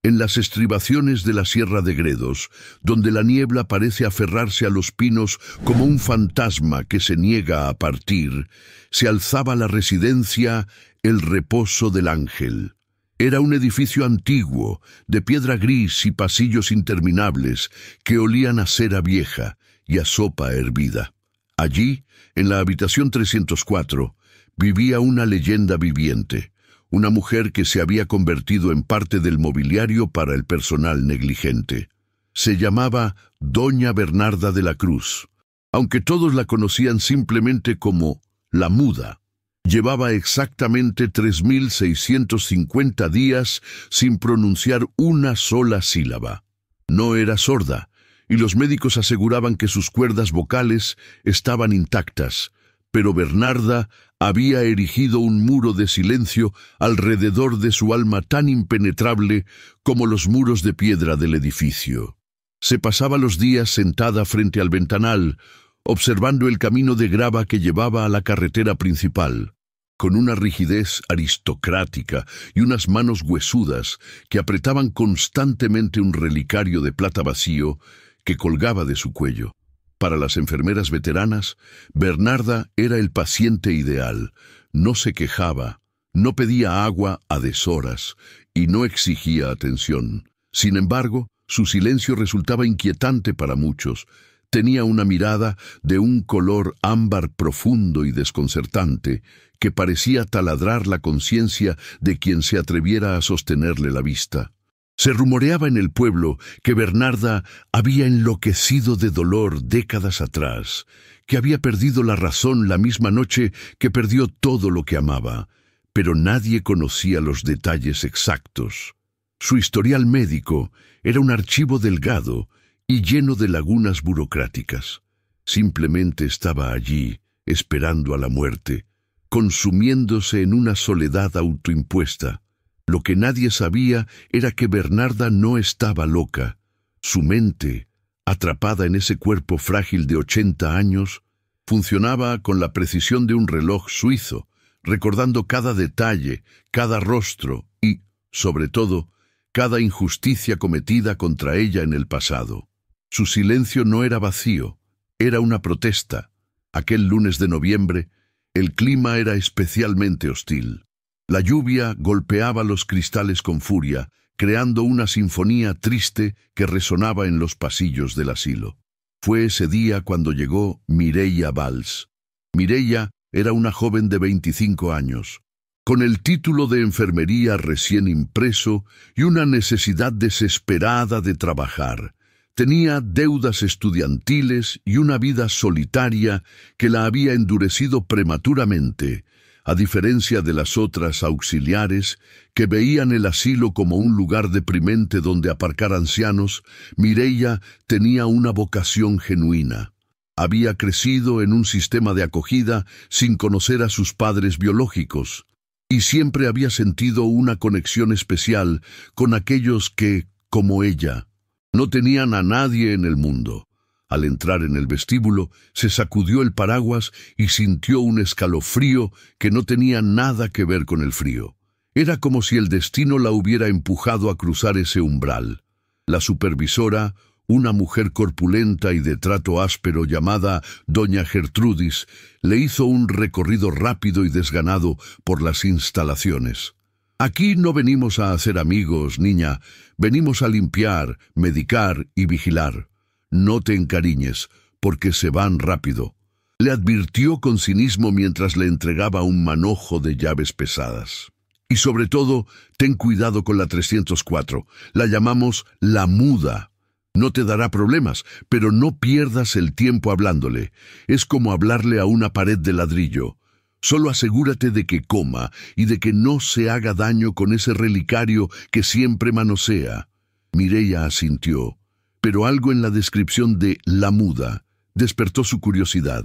En las estribaciones de la Sierra de Gredos, donde la niebla parece aferrarse a los pinos como un fantasma que se niega a partir, se alzaba la residencia El Reposo del Ángel. Era un edificio antiguo, de piedra gris y pasillos interminables que olían a cera vieja y a sopa hervida. Allí, en la habitación 304, vivía una leyenda viviente. Una mujer que se había convertido en parte del mobiliario para el personal negligente. Se llamaba Doña Bernarda de la Cruz, aunque todos la conocían simplemente como la Muda. Llevaba exactamente 3.650 días sin pronunciar una sola sílaba. No era sorda, y los médicos aseguraban que sus cuerdas vocales estaban intactas, pero Bernarda había erigido un muro de silencio alrededor de su alma tan impenetrable como los muros de piedra del edificio. Se pasaba los días sentada frente al ventanal, observando el camino de grava que llevaba a la carretera principal, con una rigidez aristocrática y unas manos huesudas que apretaban constantemente un relicario de plata vacío que colgaba de su cuello. Para las enfermeras veteranas, Bernarda era el paciente ideal. No se quejaba, no pedía agua a deshoras y no exigía atención. Sin embargo, su silencio resultaba inquietante para muchos. Tenía una mirada de un color ámbar profundo y desconcertante que parecía taladrar la conciencia de quien se atreviera a sostenerle la vista. Se rumoreaba en el pueblo que Bernarda había enloquecido de dolor décadas atrás, que había perdido la razón la misma noche que perdió todo lo que amaba, pero nadie conocía los detalles exactos. Su historial médico era un archivo delgado y lleno de lagunas burocráticas. Simplemente estaba allí, esperando a la muerte, consumiéndose en una soledad autoimpuesta. Lo que nadie sabía era que Bernarda no estaba loca. Su mente, atrapada en ese cuerpo frágil de 80 años, funcionaba con la precisión de un reloj suizo, recordando cada detalle, cada rostro y, sobre todo, cada injusticia cometida contra ella en el pasado. Su silencio no era vacío, era una protesta. Aquel lunes de noviembre, el clima era especialmente hostil. La lluvia golpeaba los cristales con furia, creando una sinfonía triste que resonaba en los pasillos del asilo. Fue ese día cuando llegó Mireia Valls. Mireia era una joven de 25 años, con el título de enfermería recién impreso y una necesidad desesperada de trabajar. Tenía deudas estudiantiles y una vida solitaria que la había endurecido prematuramente, a diferencia de las otras auxiliares que veían el asilo como un lugar deprimente donde aparcar ancianos. Mireia tenía una vocación genuina. Había crecido en un sistema de acogida sin conocer a sus padres biológicos, y siempre había sentido una conexión especial con aquellos que, como ella, no tenían a nadie en el mundo. Al entrar en el vestíbulo, se sacudió el paraguas y sintió un escalofrío que no tenía nada que ver con el frío. Era como si el destino la hubiera empujado a cruzar ese umbral. La supervisora, una mujer corpulenta y de trato áspero llamada Doña Gertrudis, le hizo un recorrido rápido y desganado por las instalaciones. «Aquí no venimos a hacer amigos, niña. Venimos a limpiar, medicar y vigilar. No te encariñes, porque se van rápido», le advirtió con cinismo mientras le entregaba un manojo de llaves pesadas. «Y sobre todo, ten cuidado con la 304. La llamamos la Muda. No te dará problemas, pero no pierdas el tiempo hablándole. Es como hablarle a una pared de ladrillo. Solo asegúrate de que coma y de que no se haga daño con ese relicario que siempre manosea». Mireia asintió, pero algo en la descripción de la Muda despertó su curiosidad.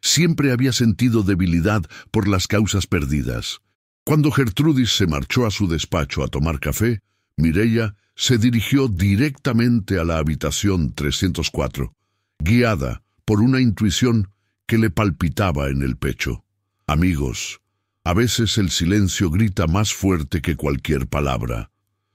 Siempre había sentido debilidad por las causas perdidas. Cuando Gertrudis se marchó a su despacho a tomar café, Mireia se dirigió directamente a la habitación 304, guiada por una intuición que le palpitaba en el pecho. Amigos, a veces el silencio grita más fuerte que cualquier palabra.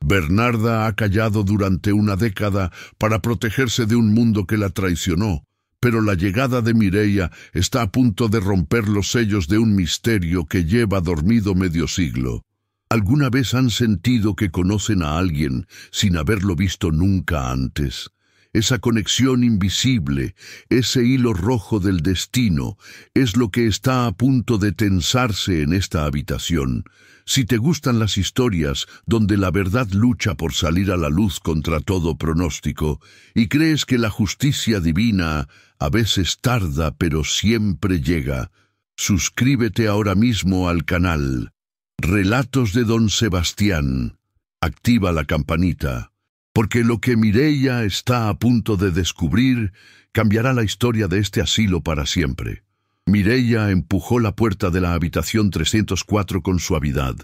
Bernarda ha callado durante una década para protegerse de un mundo que la traicionó, pero la llegada de Mireia está a punto de romper los sellos de un misterio que lleva dormido medio siglo. ¿Alguna vez han sentido que conocen a alguien sin haberlo visto nunca antes? Esa conexión invisible, ese hilo rojo del destino, es lo que está a punto de tensarse en esta habitación. Si te gustan las historias donde la verdad lucha por salir a la luz contra todo pronóstico, y crees que la justicia divina a veces tarda pero siempre llega, suscríbete ahora mismo al canal Relatos de Don Sebastián. Activa la campanita, porque lo que Mireia está a punto de descubrir cambiará la historia de este asilo para siempre. Mireia empujó la puerta de la habitación 304 con suavidad.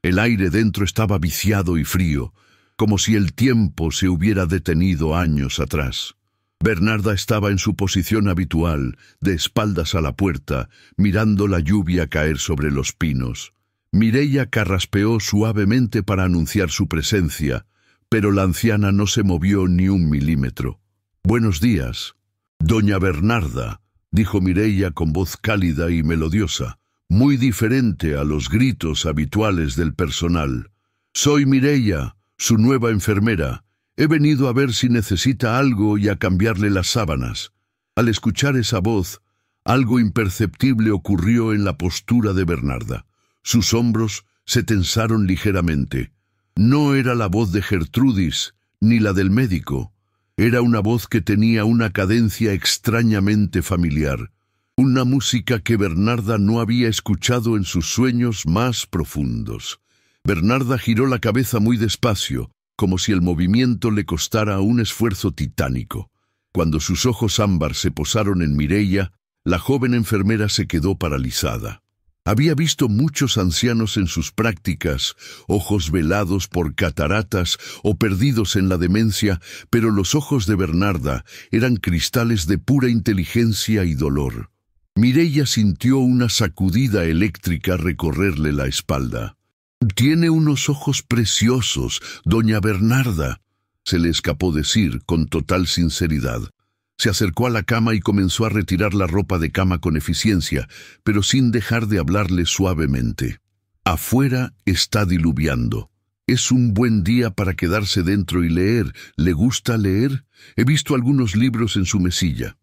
El aire dentro estaba viciado y frío, como si el tiempo se hubiera detenido años atrás. Bernarda estaba en su posición habitual, de espaldas a la puerta, mirando la lluvia caer sobre los pinos. Mireia carraspeó suavemente para anunciar su presencia, pero la anciana no se movió ni un milímetro. «Buenos días, doña Bernarda», dijo Mireia con voz cálida y melodiosa, muy diferente a los gritos habituales del personal. «Soy Mireia, su nueva enfermera. He venido a ver si necesita algo y a cambiarle las sábanas». Al escuchar esa voz, algo imperceptible ocurrió en la postura de Bernarda. Sus hombros se tensaron ligeramente. No era la voz de Gertrudis, ni la del médico. Era una voz que tenía una cadencia extrañamente familiar, una música que Bernarda no había escuchado en sus sueños más profundos. Bernarda giró la cabeza muy despacio, como si el movimiento le costara un esfuerzo titánico. Cuando sus ojos ámbar se posaron en Mireia, la joven enfermera se quedó paralizada. Había visto muchos ancianos en sus prácticas, ojos velados por cataratas o perdidos en la demencia, pero los ojos de Bernarda eran cristales de pura inteligencia y dolor. Mireia sintió una sacudida eléctrica recorrerle la espalda. «Tiene unos ojos preciosos, doña Bernarda», se le escapó decir con total sinceridad. Se acercó a la cama y comenzó a retirar la ropa de cama con eficiencia, pero sin dejar de hablarle suavemente. «Afuera está diluviando. Es un buen día para quedarse dentro y leer. ¿Le gusta leer? He visto algunos libros en su mesilla».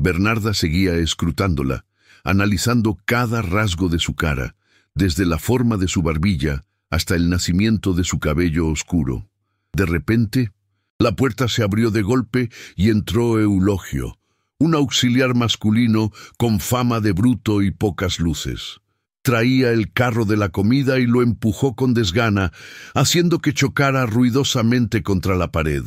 Bernarda seguía escrutándola, analizando cada rasgo de su cara, desde la forma de su barbilla hasta el nacimiento de su cabello oscuro. De repente, la puerta se abrió de golpe y entró Eulogio, un auxiliar masculino con fama de bruto y pocas luces. Traía el carro de la comida y lo empujó con desgana, haciendo que chocara ruidosamente contra la pared.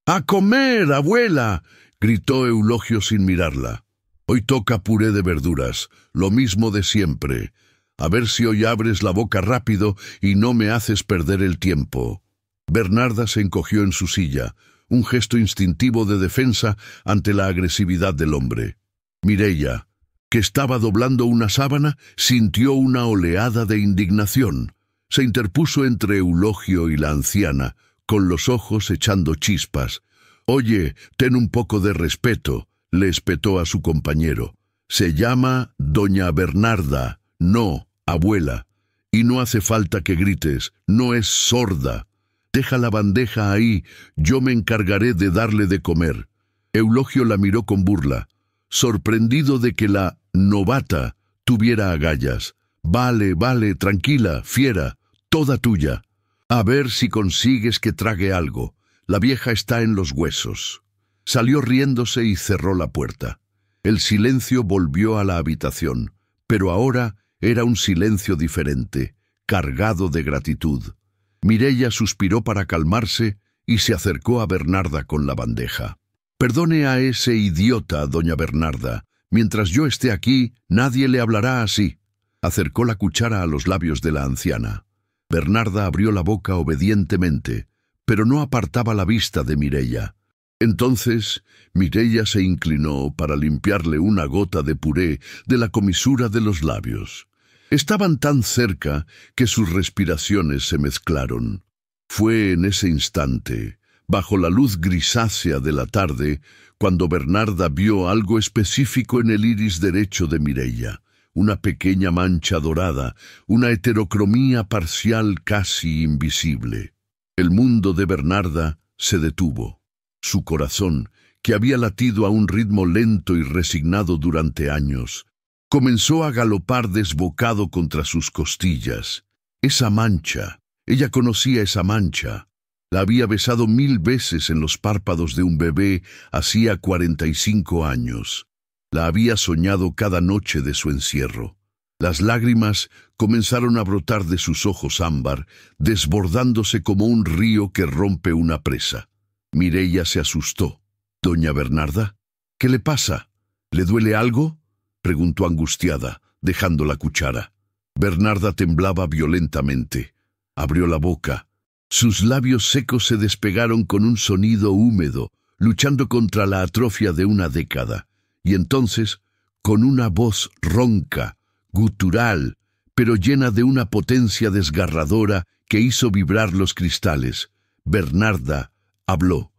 «¡A comer, abuela!», gritó Eulogio sin mirarla. «Hoy toca puré de verduras, lo mismo de siempre. A ver si hoy abres la boca rápido y no me haces perder el tiempo». Bernarda se encogió en su silla, un gesto instintivo de defensa ante la agresividad del hombre. Mireia, que estaba doblando una sábana, sintió una oleada de indignación. Se interpuso entre Eulogio y la anciana, con los ojos echando chispas. «Oye, ten un poco de respeto», le espetó a su compañero. «Se llama doña Bernarda, no abuela. Y no hace falta que grites, no es sorda. Deja la bandeja ahí, yo me encargaré de darle de comer». Eulogio la miró con burla, sorprendido de que la novata tuviera agallas. «Vale, tranquila, fiera, toda tuya. A ver si consigues que trague algo. La vieja está en los huesos». Salió riéndose y cerró la puerta. El silencio volvió a la habitación, pero ahora era un silencio diferente, cargado de gratitud. Mireia suspiró para calmarse y se acercó a Bernarda con la bandeja. «Perdone a ese idiota, doña Bernarda. Mientras yo esté aquí, nadie le hablará así». Acercó la cuchara a los labios de la anciana. Bernarda abrió la boca obedientemente, pero no apartaba la vista de Mireia. Entonces, Mireia se inclinó para limpiarle una gota de puré de la comisura de los labios. Estaban tan cerca que sus respiraciones se mezclaron. Fue en ese instante, bajo la luz grisácea de la tarde, cuando Bernarda vio algo específico en el iris derecho de Mireia, una pequeña mancha dorada, una heterocromía parcial casi invisible. El mundo de Bernarda se detuvo. Su corazón, que había latido a un ritmo lento y resignado durante años, comenzó a galopar desbocado contra sus costillas. Esa mancha, ella conocía esa mancha. La había besado 1000 veces en los párpados de un bebé hacía 45 años. La había soñado cada noche de su encierro. Las lágrimas comenzaron a brotar de sus ojos ámbar, desbordándose como un río que rompe una presa. Mireia se asustó. «¿Doña Bernarda? ¿Qué le pasa? ¿Le duele algo?», preguntó angustiada, dejando la cuchara. Bernarda temblaba violentamente. Abrió la boca. Sus labios secos se despegaron con un sonido húmedo, luchando contra la atrofia de una década. Y entonces, con una voz ronca, gutural, pero llena de una potencia desgarradora que hizo vibrar los cristales, Bernarda habló.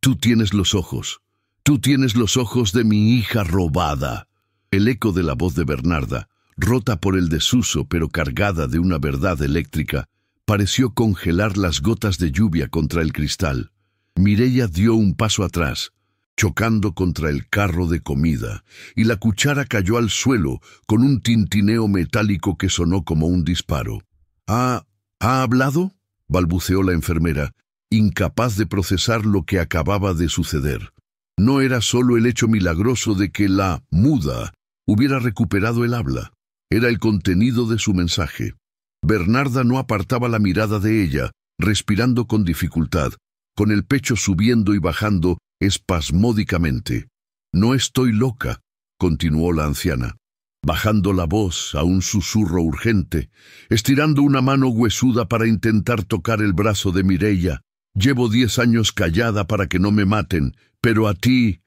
Tú tienes los ojos. Tú tienes los ojos de mi hija robada». El eco de la voz de Bernarda, rota por el desuso pero cargada de una verdad eléctrica, pareció congelar las gotas de lluvia contra el cristal. Mireia dio un paso atrás, chocando contra el carro de comida, y la cuchara cayó al suelo con un tintineo metálico que sonó como un disparo. ¿Ha hablado?», balbuceó la enfermera, incapaz de procesar lo que acababa de suceder. No era solo el hecho milagroso de que la muda hubiera recuperado el habla. Era el contenido de su mensaje. Bernarda no apartaba la mirada de ella, respirando con dificultad, con el pecho subiendo y bajando espasmódicamente. «No estoy loca», continuó la anciana, bajando la voz a un susurro urgente, estirando una mano huesuda para intentar tocar el brazo de Mireia. «Llevo 10 años callada para que no me maten, pero a ti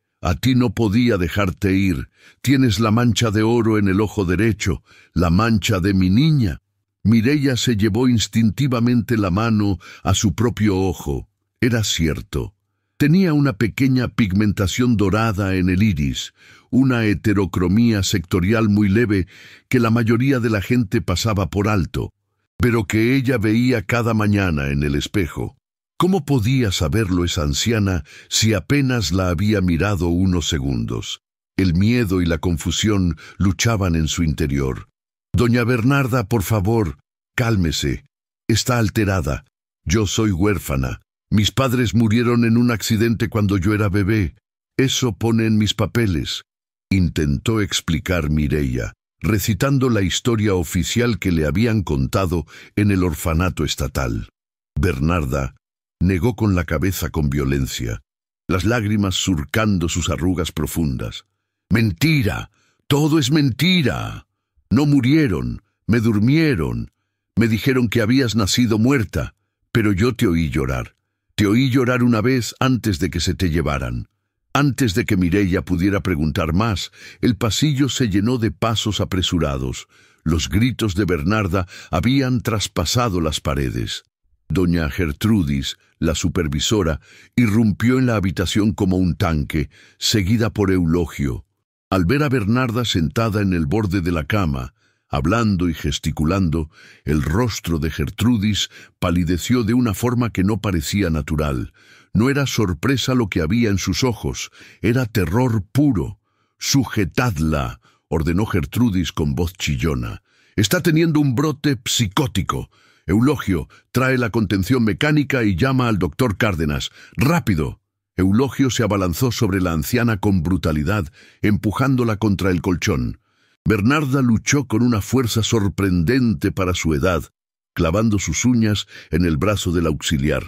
no podía dejarte ir. Tienes la mancha de oro en el ojo derecho, la mancha de mi niña». Mireia se llevó instintivamente la mano a su propio ojo. Era cierto. Tenía una pequeña pigmentación dorada en el iris, una heterocromía sectorial muy leve que la mayoría de la gente pasaba por alto, pero que ella veía cada mañana en el espejo. ¿Cómo podía saberlo esa anciana si apenas la había mirado unos segundos? El miedo y la confusión luchaban en su interior. «Doña Bernarda, por favor, cálmese. Está alterada. Yo soy huérfana. Mis padres murieron en un accidente cuando yo era bebé. Eso pone en mis papeles», intentó explicar Mireia, recitando la historia oficial que le habían contado en el orfanato estatal. Bernarda negó con la cabeza con violencia, las lágrimas surcando sus arrugas profundas. «Mentira, todo es mentira. No murieron, me durmieron. Me dijeron que habías nacido muerta, pero yo te oí llorar. Te oí llorar una vez antes de que se te llevaran». Antes de que Mireia pudiera preguntar más, el pasillo se llenó de pasos apresurados. Los gritos de Bernarda habían traspasado las paredes. Doña Gertrudis, la supervisora, irrumpió en la habitación como un tanque, seguida por Eulogio. Al ver a Bernarda sentada en el borde de la cama, hablando y gesticulando, el rostro de Gertrudis palideció de una forma que no parecía natural. No era sorpresa lo que había en sus ojos, era terror puro. «Sujetadla», ordenó Gertrudis con voz chillona. «Está teniendo un brote psicótico. Eulogio, trae la contención mecánica y llama al doctor Cárdenas. ¡Rápido!». Eulogio se abalanzó sobre la anciana con brutalidad, empujándola contra el colchón. Bernarda luchó con una fuerza sorprendente para su edad, clavando sus uñas en el brazo del auxiliar.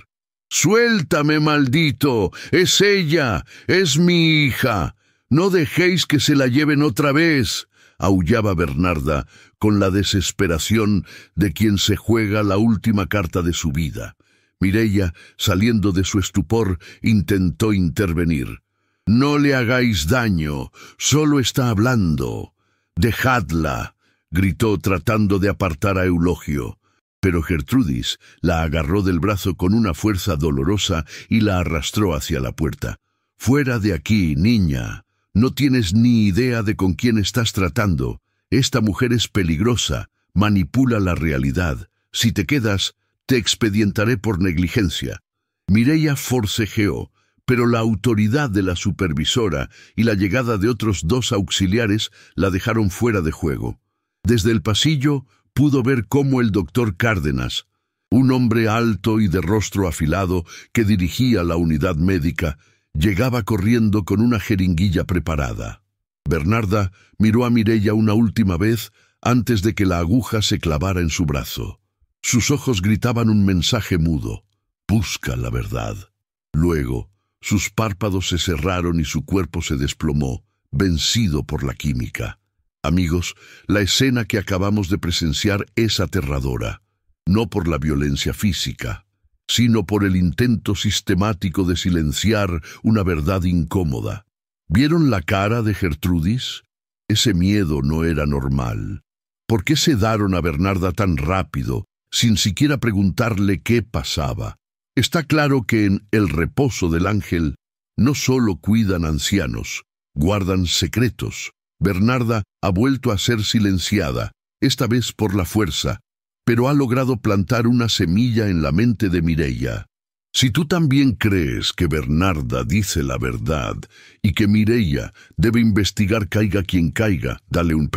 «¡Suéltame, maldito! ¡Es ella! ¡Es mi hija! ¡No dejéis que se la lleven otra vez!», aullaba Bernarda con la desesperación de quien se juega la última carta de su vida. Mireia, saliendo de su estupor, intentó intervenir. «No le hagáis daño, solo está hablando». «Dejadla», gritó tratando de apartar a Eulogio. pero Gertrudis la agarró del brazo con una fuerza dolorosa y la arrastró hacia la puerta. «Fuera de aquí, niña. No tienes ni idea de con quién estás tratando. Esta mujer es peligrosa, manipula la realidad. Si te quedas, te expedientaré por negligencia». Mireia forcejeó, pero la autoridad de la supervisora y la llegada de otros 2 auxiliares la dejaron fuera de juego. Desde el pasillo pudo ver cómo el doctor Cárdenas, un hombre alto y de rostro afilado que dirigía la unidad médica, llegaba corriendo con una jeringuilla preparada. Bernarda miró a Mireia una última vez antes de que la aguja se clavara en su brazo. Sus ojos gritaban un mensaje mudo: «Busca la verdad». Luego, sus párpados se cerraron y su cuerpo se desplomó, vencido por la química. Amigos, la escena que acabamos de presenciar es aterradora, no por la violencia física, sino por el intento sistemático de silenciar una verdad incómoda. ¿Vieron la cara de Gertrudis? Ese miedo no era normal. ¿Por qué sedaron a Bernarda tan rápido, sin siquiera preguntarle qué pasaba? Está claro que en El reposo del ángel no solo cuidan ancianos, guardan secretos. Bernarda ha vuelto a ser silenciada, esta vez por la fuerza, pero ha logrado plantar una semilla en la mente de Mireia. Si tú también crees que Bernarda dice la verdad y que Mireia debe investigar caiga quien caiga, dale un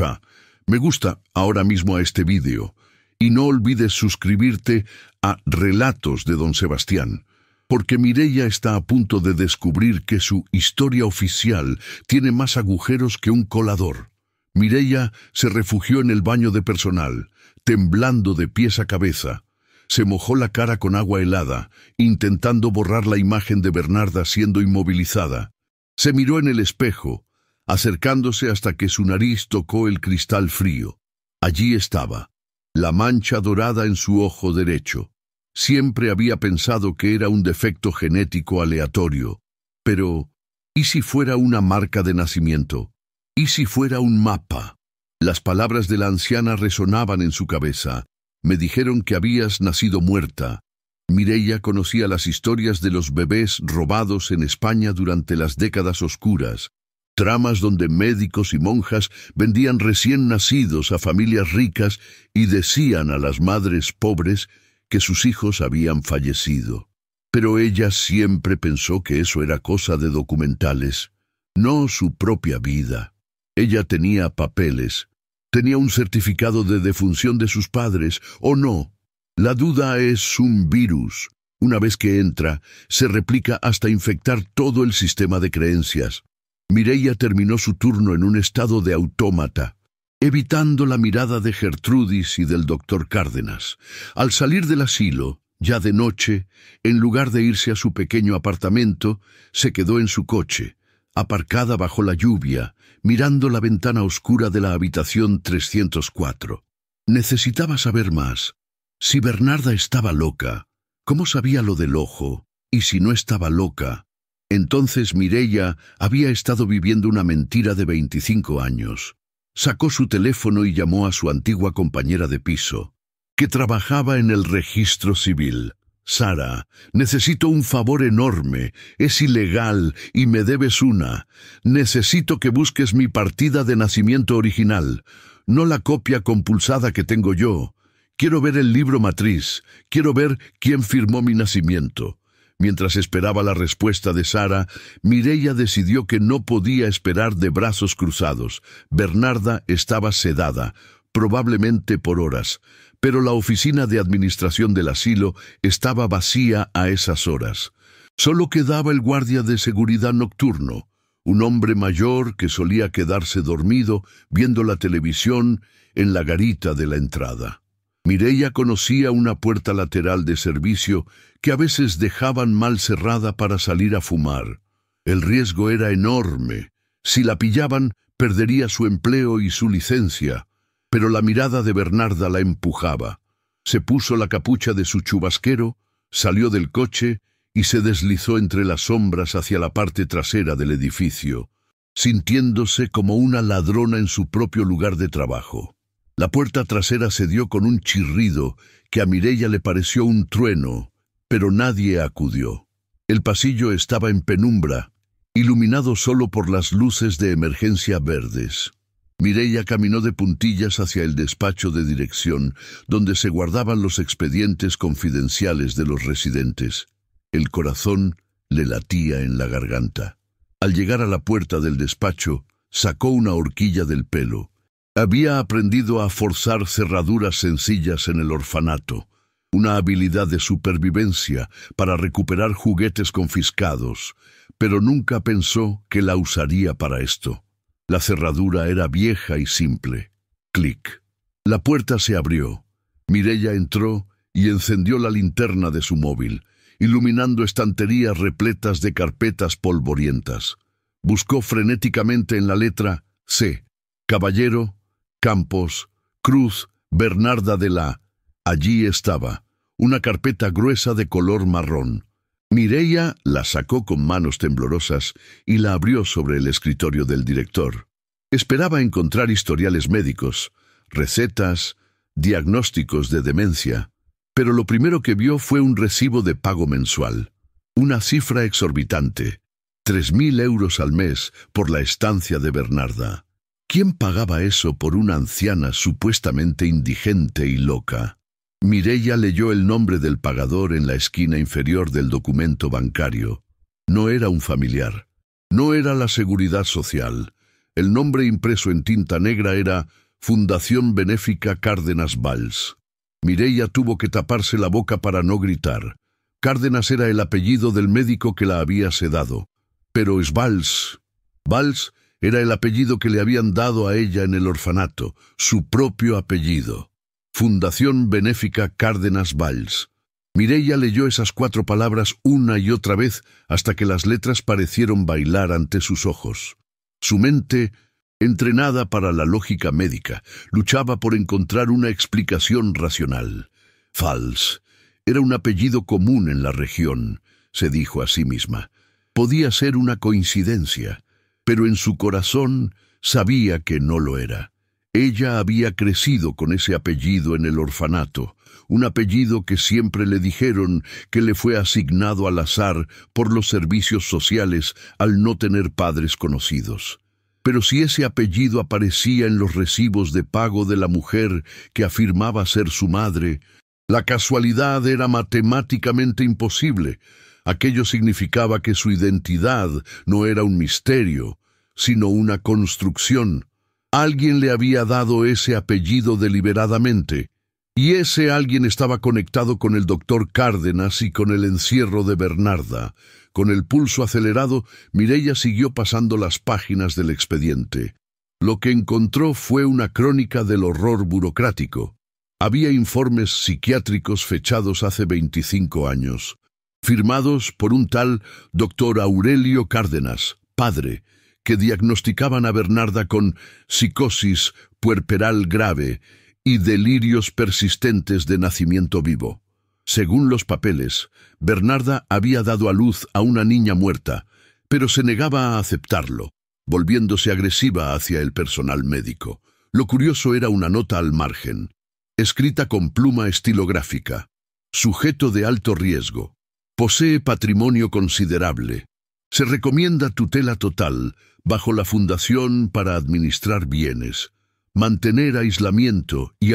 me gusta ahora mismo a este vídeo. Y no olvides suscribirte a Relatos de Don Sebastián, porque Mireia está a punto de descubrir que su historia oficial tiene más agujeros que un colador. Mireia se refugió en el baño de personal, temblando de pies a cabeza. Se mojó la cara con agua helada, intentando borrar la imagen de Bernarda siendo inmovilizada. Se miró en el espejo, acercándose hasta que su nariz tocó el cristal frío. Allí estaba, la mancha dorada en su ojo derecho. Siempre había pensado que era un defecto genético aleatorio. Pero, ¿y si fuera una marca de nacimiento? ¿Y si fuera un mapa? Las palabras de la anciana resonaban en su cabeza. Me dijeron que habías nacido muerta. Mireia conocía las historias de los bebés robados en España durante las décadas oscuras. Tramas donde médicos y monjas vendían recién nacidos a familias ricas y decían a las madres pobres que sus hijos habían fallecido. Pero ella siempre pensó que eso era cosa de documentales, no su propia vida. Ella tenía papeles, tenía un certificado de defunción de sus padres, ¿o no? La duda es un virus. Una vez que entra, se replica hasta infectar todo el sistema de creencias. Mireia terminó su turno en un estado de autómata, evitando la mirada de Gertrudis y del doctor Cárdenas. Al salir del asilo, ya de noche, en lugar de irse a su pequeño apartamento, se quedó en su coche, aparcada bajo la lluvia, mirando la ventana oscura de la habitación 304. Necesitaba saber más. Si Bernarda estaba loca, ¿cómo sabía lo del ojo? Y si no estaba loca, entonces Mireia había estado viviendo una mentira de 25 años. Sacó su teléfono y llamó a su antigua compañera de piso, que trabajaba en el registro civil. «Sara, necesito un favor enorme. Es ilegal y me debes una. Necesito que busques mi partida de nacimiento original, no la copia compulsada que tengo yo. Quiero ver el libro matriz. Quiero ver quién firmó mi nacimiento». Mientras esperaba la respuesta de Sara, Mireia decidió que no podía esperar de brazos cruzados. Bernarda estaba sedada, probablemente por horas, pero la oficina de administración del asilo estaba vacía a esas horas. Solo quedaba el guardia de seguridad nocturno, un hombre mayor que solía quedarse dormido viendo la televisión en la garita de la entrada. Mireia conocía una puerta lateral de servicio que a veces dejaban mal cerrada para salir a fumar. El riesgo era enorme. Si la pillaban, perdería su empleo y su licencia. Pero la mirada de Bernarda la empujaba. Se puso la capucha de su chubasquero, salió del coche y se deslizó entre las sombras hacia la parte trasera del edificio, sintiéndose como una ladrona en su propio lugar de trabajo. La puerta trasera cedió con un chirrido que a Mireia le pareció un trueno, pero nadie acudió. El pasillo estaba en penumbra, iluminado solo por las luces de emergencia verdes. Mireia caminó de puntillas hacia el despacho de dirección, donde se guardaban los expedientes confidenciales de los residentes. El corazón le latía en la garganta. Al llegar a la puerta del despacho, sacó una horquilla del pelo. Había aprendido a forzar cerraduras sencillas en el orfanato, una habilidad de supervivencia para recuperar juguetes confiscados, pero nunca pensó que la usaría para esto. La cerradura era vieja y simple. Clic. La puerta se abrió. Mireia entró y encendió la linterna de su móvil, iluminando estanterías repletas de carpetas polvorientas. Buscó frenéticamente en la letra C. Caballero, Campos, Cruz, Bernarda de la... Allí estaba, una carpeta gruesa de color marrón. Mireia la sacó con manos temblorosas y la abrió sobre el escritorio del director. Esperaba encontrar historiales médicos, recetas, diagnósticos de demencia, pero lo primero que vio fue un recibo de pago mensual. Una cifra exorbitante, 3.000 euros al mes por la estancia de Bernarda. ¿Quién pagaba eso por una anciana supuestamente indigente y loca? Mireia leyó el nombre del pagador en la esquina inferior del documento bancario. No era un familiar. No era la Seguridad Social. El nombre impreso en tinta negra era Fundación Benéfica Cárdenas Valls. Mireia tuvo que taparse la boca para no gritar. Cárdenas era el apellido del médico que la había sedado. Pero es Valls. Valls era el apellido que le habían dado a ella en el orfanato, su propio apellido. Fundación Benéfica Cárdenas Valls. Mireia leyó esas 4 palabras una y otra vez hasta que las letras parecieron bailar ante sus ojos. Su mente, entrenada para la lógica médica, luchaba por encontrar una explicación racional. Valls era un apellido común en la región, se dijo a sí misma. Podía ser una coincidencia, pero en su corazón sabía que no lo era. Ella había crecido con ese apellido en el orfanato, un apellido que siempre le dijeron que le fue asignado al azar por los servicios sociales al no tener padres conocidos. Pero si ese apellido aparecía en los recibos de pago de la mujer que afirmaba ser su madre, la casualidad era matemáticamente imposible. Aquello significaba que su identidad no era un misterio, sino una construcción. Alguien le había dado ese apellido deliberadamente, y ese alguien estaba conectado con el doctor Cárdenas y con el encierro de Bernarda. Con el pulso acelerado, Mireia siguió pasando las páginas del expediente. Lo que encontró fue una crónica del horror burocrático. Había informes psiquiátricos fechados hace 25 años, firmados por un tal doctor Aurelio Cárdenas, padre, que diagnosticaban a Bernarda con psicosis puerperal grave y delirios persistentes de nacimiento vivo. Según los papeles, Bernarda había dado a luz a una niña muerta, pero se negaba a aceptarlo, volviéndose agresiva hacia el personal médico. Lo curioso era una nota al margen, escrita con pluma estilográfica. Sujeto de alto riesgo. Posee patrimonio considerable. Se recomienda tutela total bajo la Fundación para administrar bienes. Mantener aislamiento y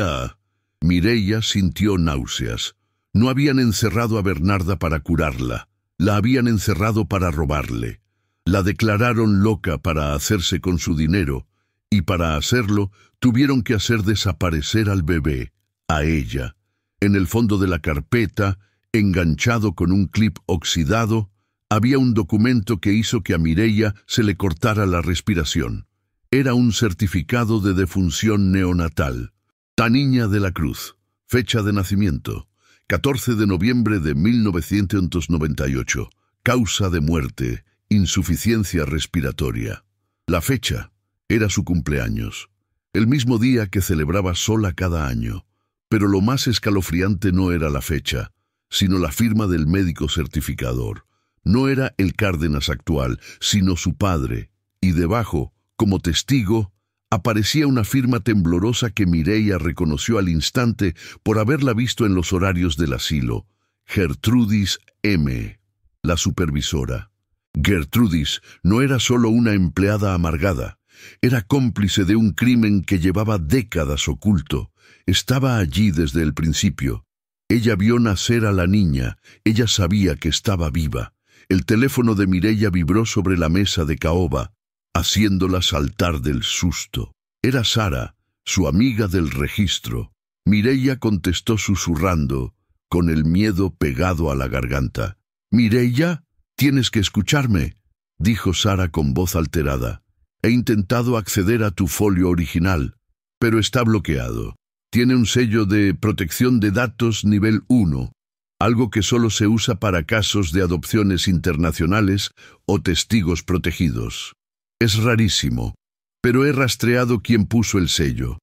Mireia sintió náuseas. No habían encerrado a Bernarda para curarla. La habían encerrado para robarle. La declararon loca para hacerse con su dinero, y para hacerlo tuvieron que hacer desaparecer al bebé, a ella. En el fondo de la carpeta, enganchado con un clip oxidado, había un documento que hizo que a Mireia se le cortara la respiración. Era un certificado de defunción neonatal. Taniña de la Cruz. Fecha de nacimiento: 14 de noviembre de 1998. Causa de muerte: insuficiencia respiratoria. La fecha era su cumpleaños, el mismo día que celebraba sola cada año. Pero lo más escalofriante no era la fecha, sino la firma del médico certificador. No era el Cárdenas actual, sino su padre, y debajo, como testigo, aparecía una firma temblorosa que Mireia reconoció al instante por haberla visto en los horarios del asilo. Gertrudis M., la supervisora. Gertrudis no era solo una empleada amargada, era cómplice de un crimen que llevaba décadas oculto. Estaba allí desde el principio. Ella vio nacer a la niña, ella sabía que estaba viva. El teléfono de Mireia vibró sobre la mesa de caoba, haciéndola saltar del susto. Era Sara, su amiga del registro. Mireia contestó susurrando, con el miedo pegado a la garganta. «Mireia, tienes que escucharme», dijo Sara con voz alterada. «He intentado acceder a tu folio original, pero está bloqueado. Tiene un sello de protección de datos nivel 1, algo que solo se usa para casos de adopciones internacionales o testigos protegidos. Es rarísimo, pero he rastreado quién puso el sello.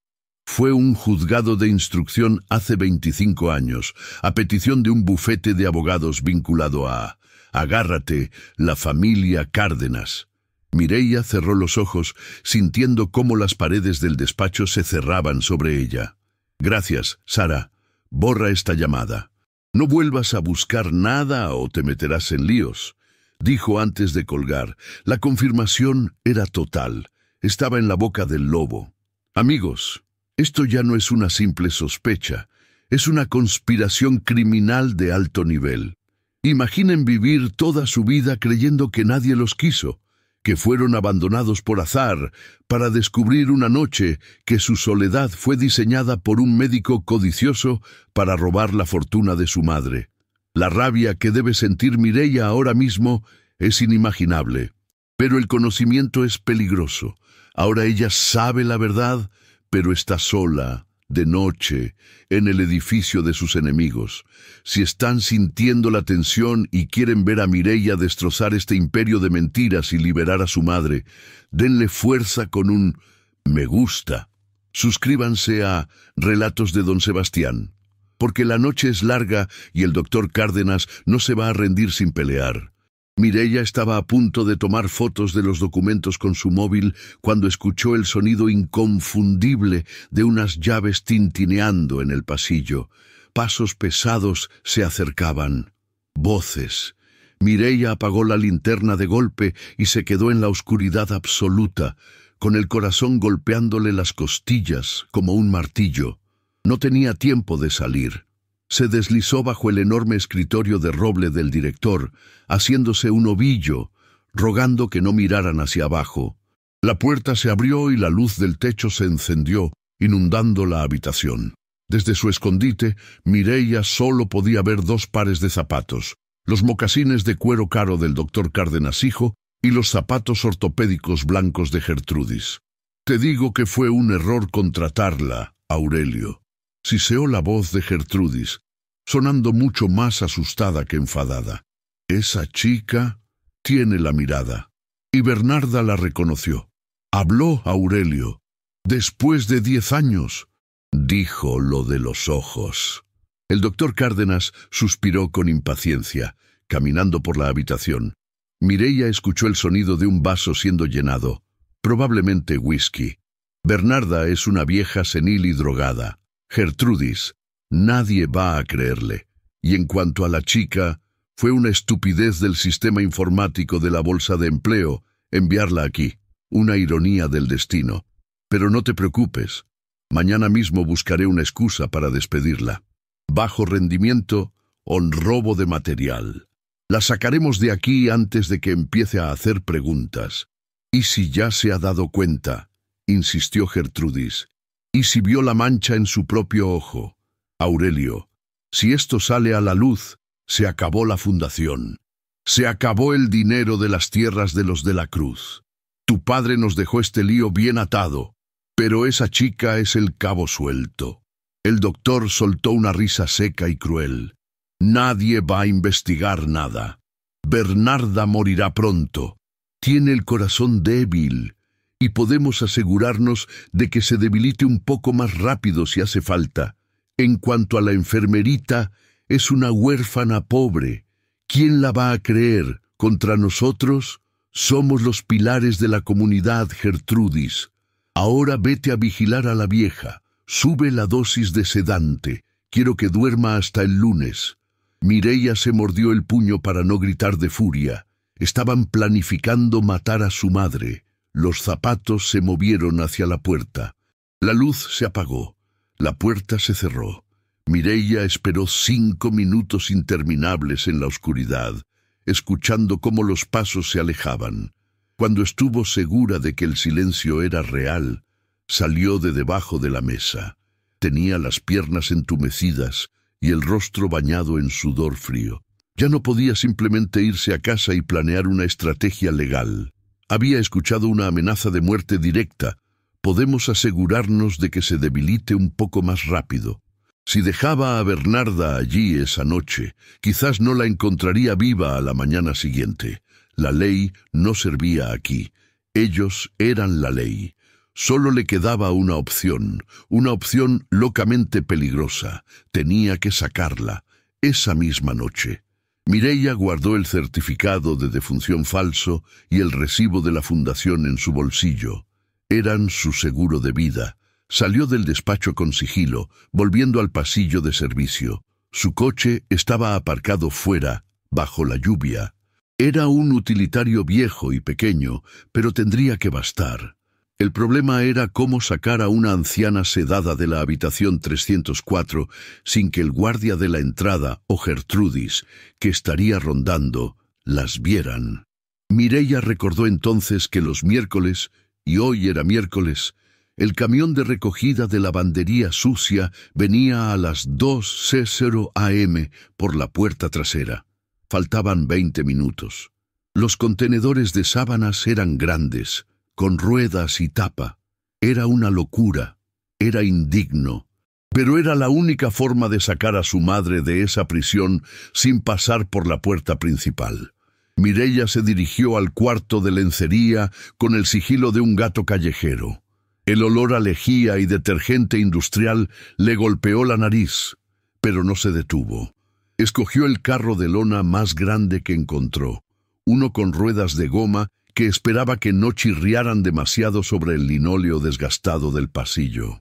Fue un juzgado de instrucción hace 25 años, a petición de un bufete de abogados vinculado a, agárrate, la familia Cárdenas». Mireia cerró los ojos, sintiendo cómo las paredes del despacho se cerraban sobre ella. «Gracias, Sara. Borra esta llamada. No vuelvas a buscar nada o te meterás en líos», dijo antes de colgar. La confirmación era total. Estaba en la boca del lobo. «Amigos, esto ya no es una simple sospecha. Es una conspiración criminal de alto nivel. Imaginen vivir toda su vida creyendo que nadie los quiso, que fueron abandonados por azar, para descubrir una noche que su soledad fue diseñada por un médico codicioso para robar la fortuna de su madre. La rabia que debe sentir Mireia ahora mismo es inimaginable, pero el conocimiento es peligroso. Ahora ella sabe la verdad, pero está sola, de noche, en el edificio de sus enemigos. Si están sintiendo la tensión y quieren ver a Mireia destrozar este imperio de mentiras y liberar a su madre, denle fuerza con un me gusta. Suscríbanse a Relatos de Don Sebastián, porque la noche es larga y el doctor Cárdenas no se va a rendir sin pelear. Mireia estaba a punto de tomar fotos de los documentos con su móvil cuando escuchó el sonido inconfundible de unas llaves tintineando en el pasillo. Pasos pesados se acercaban. Voces. Mireia apagó la linterna de golpe y se quedó en la oscuridad absoluta, con el corazón golpeándole las costillas como un martillo. No tenía tiempo de salir. Se deslizó bajo el enorme escritorio de roble del director, haciéndose un ovillo, rogando que no miraran hacia abajo. La puerta se abrió y la luz del techo se encendió, inundando la habitación. Desde su escondite, Mireia solo podía ver 2 pares de zapatos, los mocasines de cuero caro del doctor Cárdenas hijo y los zapatos ortopédicos blancos de Gertrudis. «Te digo que fue un error contratarla, Aurelio», siseó la voz de Gertrudis, sonando mucho más asustada que enfadada. «Esa chica tiene la mirada». Y Bernarda la reconoció. «Habló Aurelio. Después de 10 años. Dijo lo de los ojos». El doctor Cárdenas suspiró con impaciencia, caminando por la habitación. Mireia escuchó el sonido de un vaso siendo llenado. Probablemente whisky. Bernarda es una vieja senil y drogada. Gertrudis, nadie va a creerle. Y en cuanto a la chica, fue una estupidez del sistema informático de la bolsa de empleo enviarla aquí, una ironía del destino. Pero no te preocupes, mañana mismo buscaré una excusa para despedirla. Bajo rendimiento o robo de material. La sacaremos de aquí antes de que empiece a hacer preguntas. ¿Y si ya se ha dado cuenta?, insistió Gertrudis. ¿Y si vio la mancha en su propio ojo? Aurelio, si esto sale a la luz, se acabó la fundación. Se acabó el dinero de las tierras de los de la Cruz. Tu padre nos dejó este lío bien atado, pero esa chica es el cabo suelto. El doctor soltó una risa seca y cruel. Nadie va a investigar nada. Bernarda morirá pronto. Tiene el corazón débil, y podemos asegurarnos de que se debilite un poco más rápido si hace falta. En cuanto a la enfermerita, es una huérfana pobre. ¿Quién la va a creer? ¿Contra nosotros? Somos los pilares de la comunidad, Gertrudis. Ahora vete a vigilar a la vieja. Sube la dosis de sedante. Quiero que duerma hasta el lunes. Mireia se mordió el puño para no gritar de furia. Estaban planificando matar a su madre. Los zapatos se movieron hacia la puerta. La luz se apagó. La puerta se cerró. Mireia esperó 5 minutos interminables en la oscuridad, escuchando cómo los pasos se alejaban. Cuando estuvo segura de que el silencio era real, salió de debajo de la mesa. Tenía las piernas entumecidas y el rostro bañado en sudor frío. Ya no podía simplemente irse a casa y planear una estrategia legal. Había escuchado una amenaza de muerte directa. Podemos asegurarnos de que se debilite un poco más rápido. Si dejaba a Bernarda allí esa noche, quizás no la encontraría viva a la mañana siguiente. La ley no servía aquí. Ellos eran la ley. Solo le quedaba una opción locamente peligrosa. Tenía que sacarla, esa misma noche. Mireia guardó el certificado de defunción falso y el recibo de la fundación en su bolsillo. Eran su seguro de vida. Salió del despacho con sigilo, volviendo al pasillo de servicio. Su coche estaba aparcado fuera, bajo la lluvia. Era un utilitario viejo y pequeño, pero tendría que bastar. El problema era cómo sacar a una anciana sedada de la habitación 304 sin que el guardia de la entrada o Gertrudis, que estaría rondando, las vieran. Mireia recordó entonces que los miércoles, y hoy era miércoles, el camión de recogida de lavandería sucia venía a las 2:00 am por la puerta trasera. Faltaban 20 minutos. Los contenedores de sábanas eran grandes, con ruedas y tapa. Era una locura, era indigno, pero era la única forma de sacar a su madre de esa prisión sin pasar por la puerta principal. Mireia se dirigió al cuarto de lencería con el sigilo de un gato callejero. El olor a lejía y detergente industrial le golpeó la nariz, pero no se detuvo. Escogió el carro de lona más grande que encontró, uno con ruedas de goma que esperaba que no chirriaran demasiado sobre el linóleo desgastado del pasillo.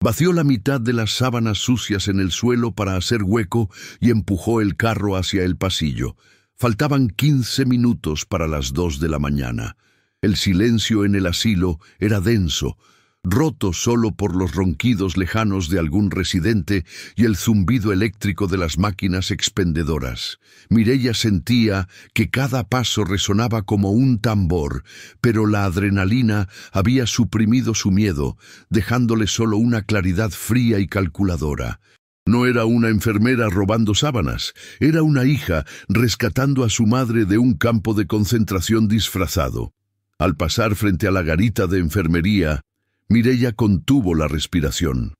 Vació la mitad de las sábanas sucias en el suelo para hacer hueco y empujó el carro hacia el pasillo. Faltaban 15 minutos para las 2 de la mañana. El silencio en el asilo era denso, roto solo por los ronquidos lejanos de algún residente y el zumbido eléctrico de las máquinas expendedoras. Mireia sentía que cada paso resonaba como un tambor, pero la adrenalina había suprimido su miedo, dejándole solo una claridad fría y calculadora. No era una enfermera robando sábanas, era una hija rescatando a su madre de un campo de concentración disfrazado. Al pasar frente a la garita de enfermería, Mireia contuvo la respiración.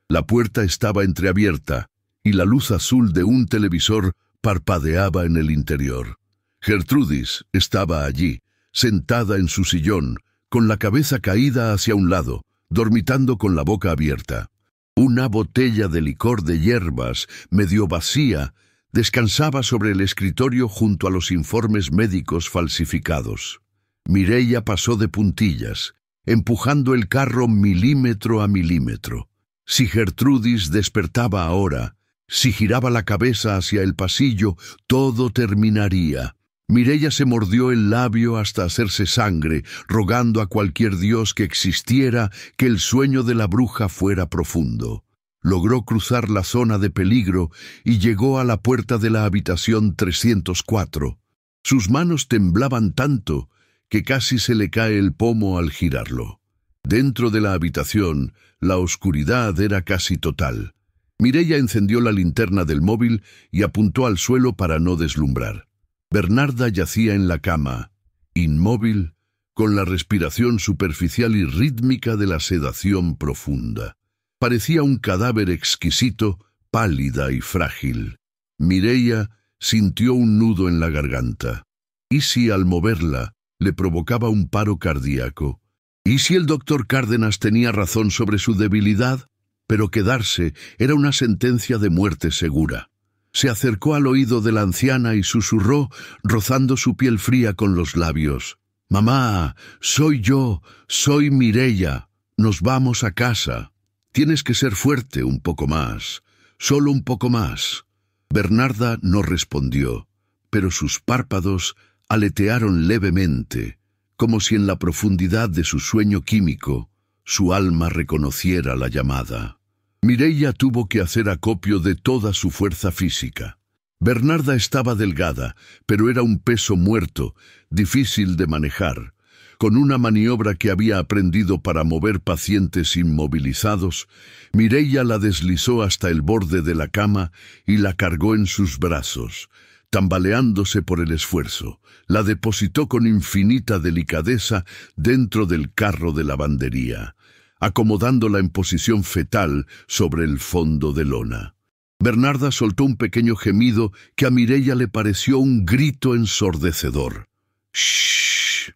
La puerta estaba entreabierta y la luz azul de un televisor parpadeaba en el interior. Gertrudis estaba allí, sentada en su sillón, con la cabeza caída hacia un lado, dormitando con la boca abierta. Una botella de licor de hierbas, medio vacía, descansaba sobre el escritorio junto a los informes médicos falsificados. Mireia pasó de puntillas, empujando el carro milímetro a milímetro. Si Gertrudis despertaba ahora, si giraba la cabeza hacia el pasillo, todo terminaría. Mireia se mordió el labio hasta hacerse sangre, rogando a cualquier dios que existiera que el sueño de la bruja fuera profundo. Logró cruzar la zona de peligro y llegó a la puerta de la habitación 304. Sus manos temblaban tanto que casi se le cae el pomo al girarlo. Dentro de la habitación, la oscuridad era casi total. Mireia encendió la linterna del móvil y apuntó al suelo para no deslumbrar. Bernarda yacía en la cama, inmóvil, con la respiración superficial y rítmica de la sedación profunda. Parecía un cadáver exquisito, pálida y frágil. Mireia sintió un nudo en la garganta. ¿Y si al moverla le provocaba un paro cardíaco? ¿Y si el doctor Cárdenas tenía razón sobre su debilidad? Pero quedarse era una sentencia de muerte segura. Se acercó al oído de la anciana y susurró, rozando su piel fría con los labios. «Mamá, soy yo, soy Mireia. Nos vamos a casa. Tienes que ser fuerte un poco más, solo un poco más. Bernarda no respondió, pero sus párpados aletearon levemente, como si en la profundidad de su sueño químico su alma reconociera la llamada. Mireia tuvo que hacer acopio de toda su fuerza física. Bernarda estaba delgada, pero era un peso muerto, difícil de manejar. Con una maniobra que había aprendido para mover pacientes inmovilizados, Mireia la deslizó hasta el borde de la cama y la cargó en sus brazos. Tambaleándose por el esfuerzo, la depositó con infinita delicadeza dentro del carro de lavandería, acomodándola en posición fetal sobre el fondo de lona. Bernarda soltó un pequeño gemido que a Mireia le pareció un grito ensordecedor. «¡Shh!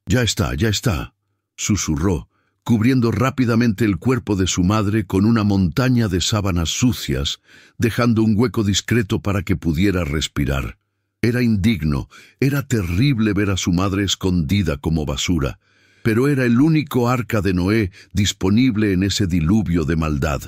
Ya está», susurró, cubriendo rápidamente el cuerpo de su madre con una montaña de sábanas sucias, dejando un hueco discreto para que pudiera respirar. Era indigno, era terrible ver a su madre escondida como basura, pero era el único arca de Noé disponible en ese diluvio de maldad.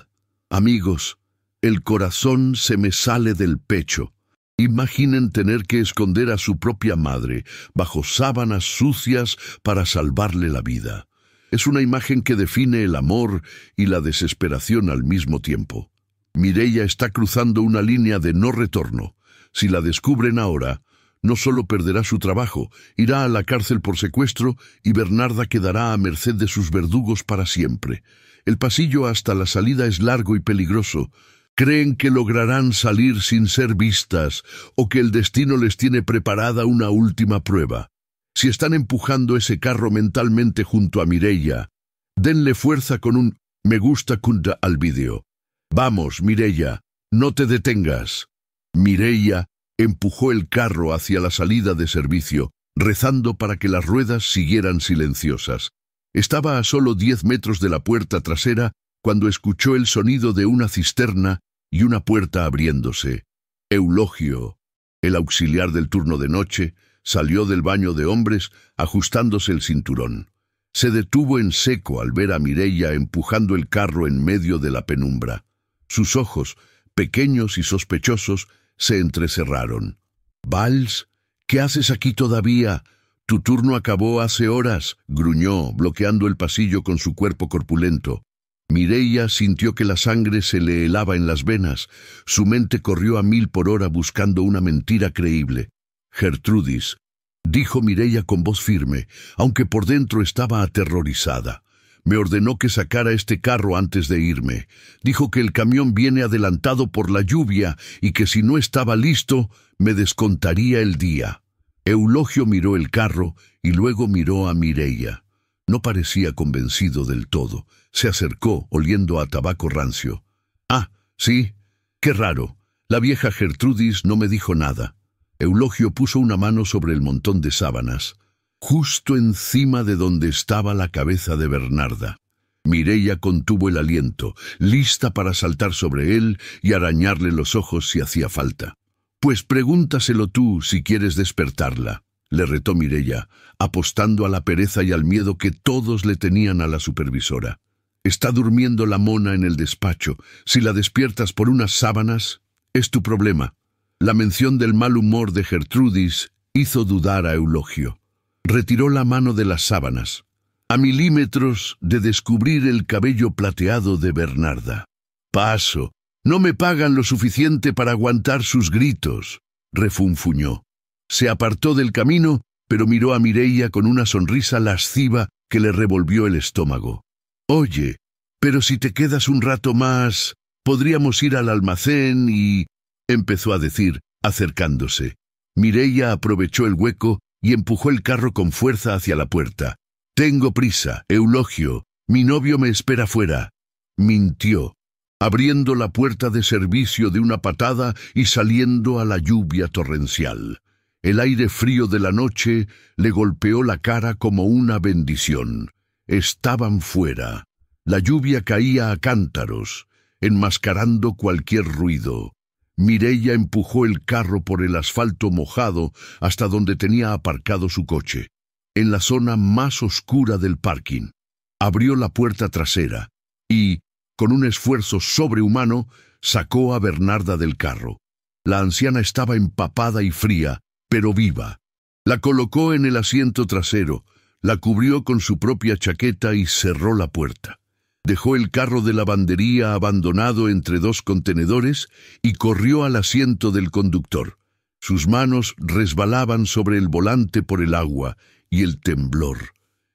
Amigos, el corazón se me sale del pecho. Imaginen tener que esconder a su propia madre bajo sábanas sucias para salvarle la vida. Es una imagen que define el amor y la desesperación al mismo tiempo. Mireia está cruzando una línea de no retorno. Si la descubren ahora, no solo perderá su trabajo, irá a la cárcel por secuestro y Bernarda quedará a merced de sus verdugos para siempre. El pasillo hasta la salida es largo y peligroso. ¿Creen que lograrán salir sin ser vistas o que el destino les tiene preparada una última prueba? Si están empujando ese carro mentalmente junto a Mireia, denle fuerza con un me gusta al vídeo. Vamos, Mireia, no te detengas. Mireia empujó el carro hacia la salida de servicio, rezando para que las ruedas siguieran silenciosas. Estaba a solo 10 metros de la puerta trasera cuando escuchó el sonido de una cisterna y una puerta abriéndose. Eulogio, el auxiliar del turno de noche, salió del baño de hombres ajustándose el cinturón. Se detuvo en seco al ver a Mireia empujando el carro en medio de la penumbra. Sus ojos, pequeños y sospechosos, se entrecerraron. «Valls, ¿qué haces aquí todavía? Tu turno acabó hace horas», gruñó, bloqueando el pasillo con su cuerpo corpulento. Mireia sintió que la sangre se le helaba en las venas. Su mente corrió a 1000 por hora buscando una mentira creíble. «Gertrudis», dijo Mireia con voz firme, aunque por dentro estaba aterrorizada. «Me ordenó que sacara este carro antes de irme. Dijo que el camión viene adelantado por la lluvia y que si no estaba listo, me descontaría el día». Eulogio miró el carro y luego miró a Mireia. No parecía convencido del todo. Se acercó, oliendo a tabaco rancio. «Ah, sí, qué raro. La vieja Gertrudis no me dijo nada». Eulogio puso una mano sobre el montón de sábanas, justo encima de donde estaba la cabeza de Bernarda. Mireia contuvo el aliento, lista para saltar sobre él y arañarle los ojos si hacía falta. «Pues pregúntaselo tú si quieres despertarla», le retó Mireia, apostando a la pereza y al miedo que todos le tenían a la supervisora. «Está durmiendo la mona en el despacho. Si la despiertas por unas sábanas, es tu problema». La mención del mal humor de Gertrudis hizo dudar a Eulogio. Retiró la mano de las sábanas, a milímetros de descubrir el cabello plateado de Bernarda. «Paso, no me pagan lo suficiente para aguantar sus gritos», refunfuñó. Se apartó del camino, pero miró a Mireia con una sonrisa lasciva que le revolvió el estómago. «Oye, pero si te quedas un rato más, podríamos ir al almacén y...», empezó a decir, acercándose. Mireia aprovechó el hueco y empujó el carro con fuerza hacia la puerta. «Tengo prisa, Eulogio. Mi novio me espera fuera». Mintió, abriendo la puerta de servicio de una patada y saliendo a la lluvia torrencial. El aire frío de la noche le golpeó la cara como una bendición. Estaban fuera. La lluvia caía a cántaros, enmascarando cualquier ruido. Mireia empujó el carro por el asfalto mojado hasta donde tenía aparcado su coche, en la zona más oscura del parking. Abrió la puerta trasera y, con un esfuerzo sobrehumano, sacó a Bernarda del carro. La anciana estaba empapada y fría, pero viva. La colocó en el asiento trasero, la cubrió con su propia chaqueta y cerró la puerta. Dejó el carro de lavandería abandonado entre dos contenedores y corrió al asiento del conductor. Sus manos resbalaban sobre el volante por el agua y el temblor.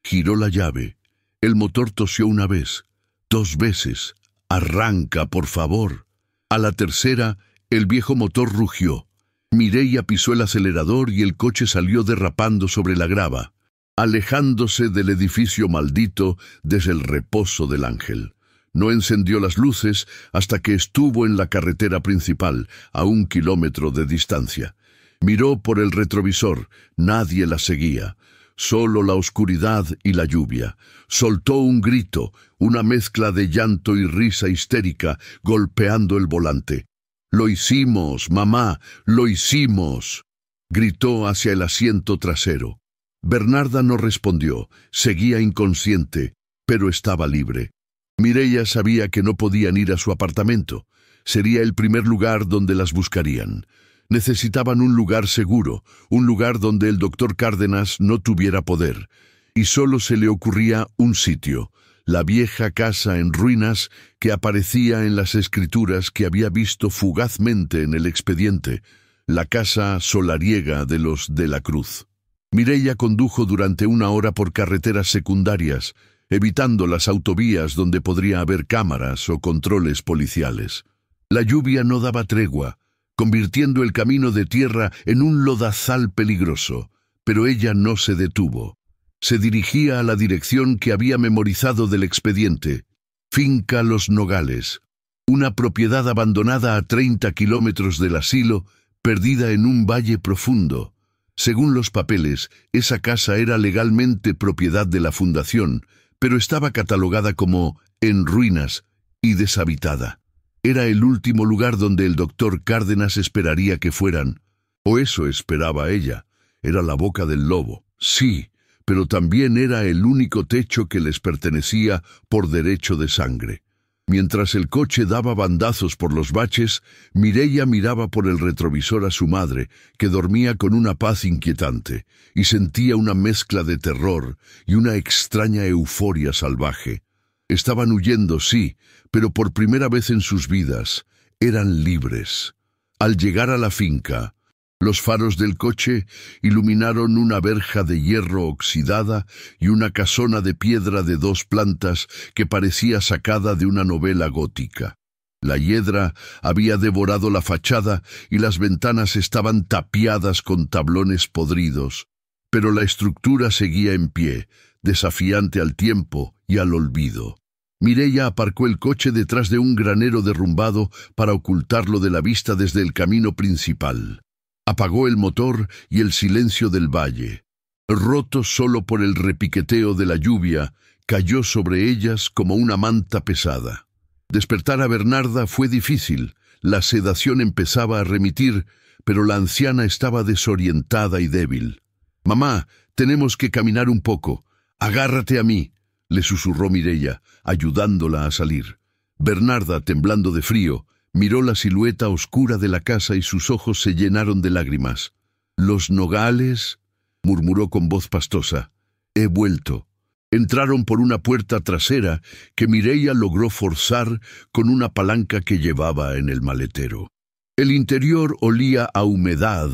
Giró la llave. El motor tosió una vez, 2 veces. «Arranca, por favor». A la tercera, el viejo motor rugió. Mireia pisó el acelerador y el coche salió derrapando sobre la grava, alejándose del edificio maldito desde el reposo del ángel. No encendió las luces hasta que estuvo en la carretera principal, a 1 kilómetro de distancia. Miró por el retrovisor, nadie la seguía. Solo la oscuridad y la lluvia. Soltó un grito, una mezcla de llanto y risa histérica, golpeando el volante. «¡Lo hicimos, mamá! ¡Lo hicimos!», gritó hacia el asiento trasero. Bernarda no respondió, seguía inconsciente, pero estaba libre. Mireia sabía que no podían ir a su apartamento. Sería el primer lugar donde las buscarían. Necesitaban un lugar seguro, un lugar donde el doctor Cárdenas no tuviera poder. Y solo se le ocurría un sitio, la vieja casa en ruinas que aparecía en las escrituras que había visto fugazmente en el expediente, la casa solariega de los de la Cruz. Mireia condujo durante 1 hora por carreteras secundarias, evitando las autovías donde podría haber cámaras o controles policiales. La lluvia no daba tregua, convirtiendo el camino de tierra en un lodazal peligroso, pero ella no se detuvo. Se dirigía a la dirección que había memorizado del expediente, Finca Los Nogales, una propiedad abandonada a 30 kilómetros del asilo, perdida en un valle profundo. Según los papeles, esa casa era legalmente propiedad de la fundación, pero estaba catalogada como en ruinas y deshabitada. Era el último lugar donde el doctor Cárdenas esperaría que fueran, o eso esperaba ella. Era la boca del lobo, sí, pero también era el único techo que les pertenecía por derecho de sangre. Mientras el coche daba bandazos por los baches, Mireia miraba por el retrovisor a su madre, que dormía con una paz inquietante, y sentía una mezcla de terror y una extraña euforia salvaje. Estaban huyendo, sí, pero por primera vez en sus vidas eran libres. Al llegar a la finca, los faros del coche iluminaron una verja de hierro oxidada y una casona de piedra de 2 plantas que parecía sacada de una novela gótica. La hiedra había devorado la fachada y las ventanas estaban tapiadas con tablones podridos, pero la estructura seguía en pie, desafiante al tiempo y al olvido. Mireia aparcó el coche detrás de un granero derrumbado para ocultarlo de la vista desde el camino principal. Apagó el motor y el silencio del valle, roto solo por el repiqueteo de la lluvia, cayó sobre ellas como una manta pesada. Despertar a Bernarda fue difícil, la sedación empezaba a remitir, pero la anciana estaba desorientada y débil. «Mamá, tenemos que caminar un poco. Agárrate a mí», le susurró Mireia, ayudándola a salir. Bernarda, temblando de frío, miró la silueta oscura de la casa y sus ojos se llenaron de lágrimas. «Los Nogales», murmuró con voz pastosa. «He vuelto». Entraron por una puerta trasera que Mireia logró forzar con una palanca que llevaba en el maletero. El interior olía a humedad,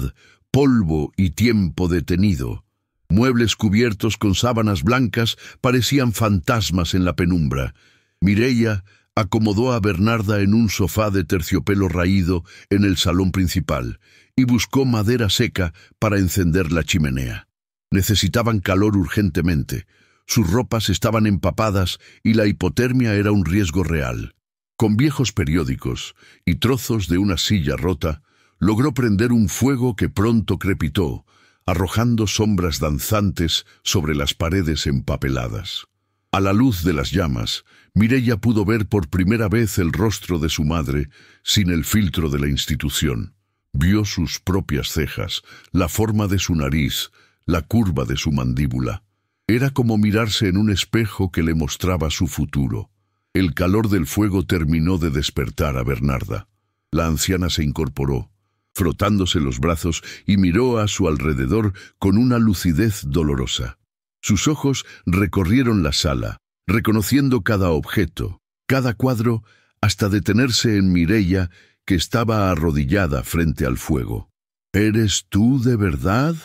polvo y tiempo detenido. Muebles cubiertos con sábanas blancas parecían fantasmas en la penumbra. Mireia acomodó a Bernarda en un sofá de terciopelo raído en el salón principal y buscó madera seca para encender la chimenea. Necesitaban calor urgentemente. Sus ropas estaban empapadas y la hipotermia era un riesgo real. Con viejos periódicos y trozos de una silla rota, logró prender un fuego que pronto crepitó, arrojando sombras danzantes sobre las paredes empapeladas. A la luz de las llamas, Mireia pudo ver por primera vez el rostro de su madre sin el filtro de la institución. Vio sus propias cejas, la forma de su nariz, la curva de su mandíbula. Era como mirarse en un espejo que le mostraba su futuro. El calor del fuego terminó de despertar a Bernarda. La anciana se incorporó, frotándose los brazos, y miró a su alrededor con una lucidez dolorosa. Sus ojos recorrieron la sala, reconociendo cada objeto, cada cuadro, hasta detenerse en Mireia, que estaba arrodillada frente al fuego. «¿Eres tú de verdad?»,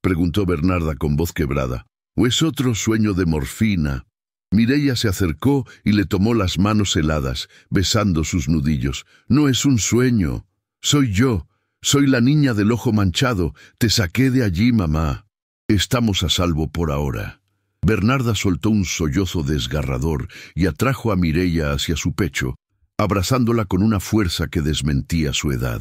preguntó Bernarda con voz quebrada. «¿O es otro sueño de morfina?». Mireia se acercó y le tomó las manos heladas, besando sus nudillos. «No es un sueño. Soy yo. Soy la niña del ojo manchado. Te saqué de allí, mamá. Estamos a salvo por ahora». Bernarda soltó un sollozo desgarrador y atrajo a Mireia hacia su pecho, abrazándola con una fuerza que desmentía su edad.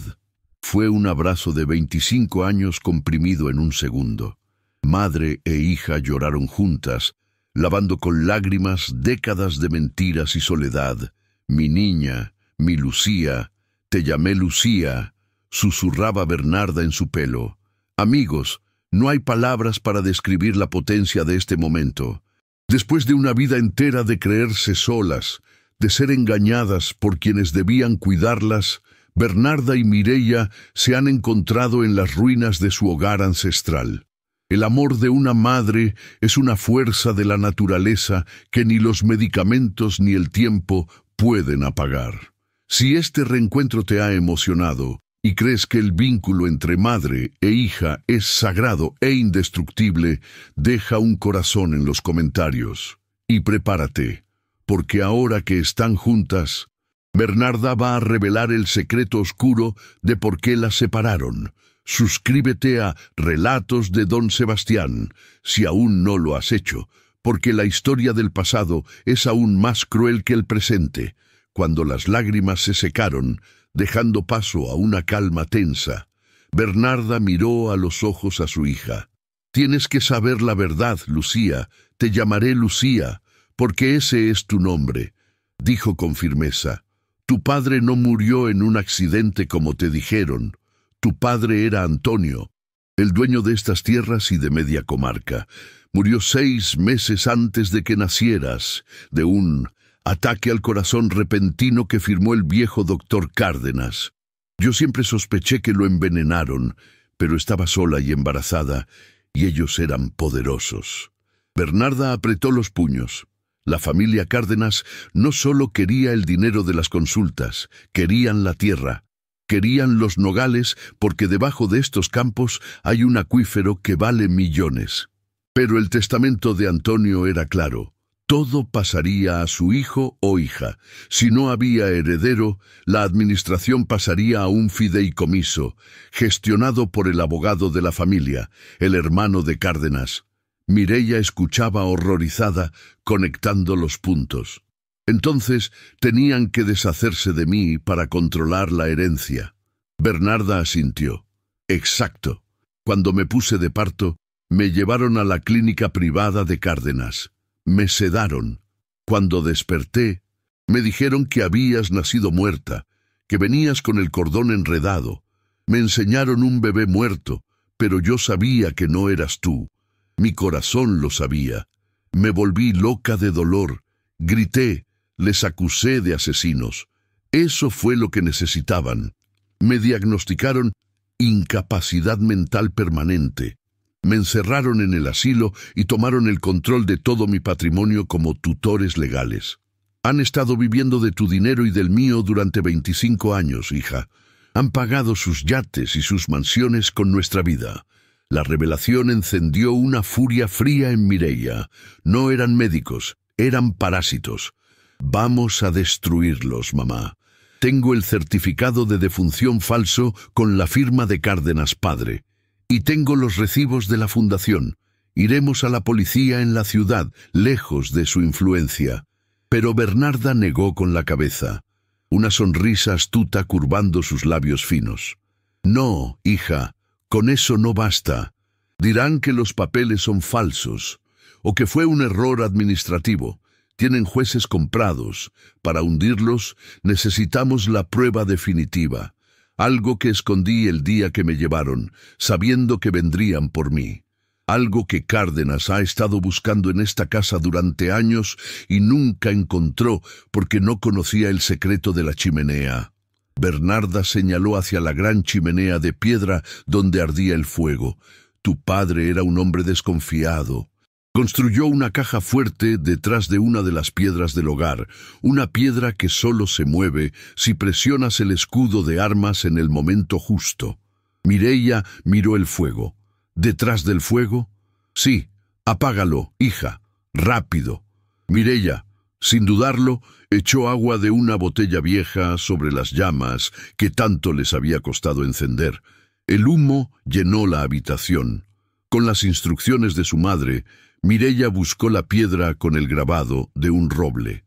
Fue un abrazo de 25 años comprimido en un segundo. Madre e hija lloraron juntas, lavando con lágrimas décadas de mentiras y soledad. «Mi niña, mi Lucía, te llamé Lucía», susurraba Bernarda en su pelo. «Amigos, no hay palabras para describir la potencia de este momento. Después de una vida entera de creerse solas, de ser engañadas por quienes debían cuidarlas, Bernarda y Mireia se han encontrado en las ruinas de su hogar ancestral. El amor de una madre es una fuerza de la naturaleza que ni los medicamentos ni el tiempo pueden apagar. Si este reencuentro te ha emocionado y crees que el vínculo entre madre e hija es sagrado e indestructible, deja un corazón en los comentarios. Y prepárate, porque ahora que están juntas, Bernarda va a revelar el secreto oscuro de por qué las separaron. Suscríbete a Relatos de Don Sebastián, si aún no lo has hecho, porque la historia del pasado es aún más cruel que el presente, cuando las lágrimas se secaron, dejando paso a una calma tensa. Bernarda miró a los ojos a su hija. «Tienes que saber la verdad, Lucía. Te llamaré Lucía, porque ese es tu nombre», dijo con firmeza. «Tu padre no murió en un accidente como te dijeron. Tu padre era Antonio, el dueño de estas tierras y de media comarca. Murió 6 meses antes de que nacieras, de un ataque al corazón repentino que firmó el viejo doctor Cárdenas. Yo siempre sospeché que lo envenenaron, pero estaba sola y embarazada, y ellos eran poderosos». Bernarda apretó los puños. La familia Cárdenas no solo quería el dinero de las consultas, querían la tierra. Querían los nogales porque debajo de estos campos hay un acuífero que vale millones. Pero el testamento de Antonio era claro. Todo pasaría a su hijo o hija. Si no había heredero, la administración pasaría a un fideicomiso, gestionado por el abogado de la familia, el hermano de Cárdenas. Mireia escuchaba horrorizada, conectando los puntos. Entonces tenían que deshacerse de mí para controlar la herencia. Bernarda asintió. «Exacto. Cuando me puse de parto, me llevaron a la clínica privada de Cárdenas. Me sedaron. Cuando desperté, me dijeron que habías nacido muerta, que venías con el cordón enredado. Me enseñaron un bebé muerto, pero yo sabía que no eras tú. Mi corazón lo sabía. Me volví loca de dolor. Grité. Les acusé de asesinos. Eso fue lo que necesitaban. Me diagnosticaron incapacidad mental permanente. Me encerraron en el asilo y tomaron el control de todo mi patrimonio como tutores legales. Han estado viviendo de tu dinero y del mío durante 25 años, hija. Han pagado sus yates y sus mansiones con nuestra vida. La revelación encendió una furia fría en Mireia. No eran médicos, eran parásitos. Vamos a destruirlos, mamá. Tengo el certificado de defunción falso con la firma de Cárdenas padre. Y tengo los recibos de la fundación. Iremos a la policía en la ciudad, lejos de su influencia. Pero Bernarda negó con la cabeza, una sonrisa astuta curvando sus labios finos. «No, hija, con eso no basta. Dirán que los papeles son falsos, o que fue un error administrativo. Tienen jueces comprados. Para hundirlos necesitamos la prueba definitiva, algo que escondí el día que me llevaron, sabiendo que vendrían por mí. algo que Cárdenas ha estado buscando en esta casa durante años y nunca encontró porque no conocía el secreto de la chimenea. Bernarda señaló hacia la gran chimenea de piedra donde ardía el fuego. Tu padre era un hombre desconfiado. Construyó una caja fuerte detrás de una de las piedras del hogar, una piedra que solo se mueve si presionas el escudo de armas en el momento justo. Mireia miró el fuego. ¿Detrás del fuego? Sí, apágalo, hija, rápido. Mireia, sin dudarlo, echó agua de una botella vieja sobre las llamas que tanto les había costado encender. El humo llenó la habitación. Con las instrucciones de su madre, Mireia buscó la piedra con el grabado de un roble.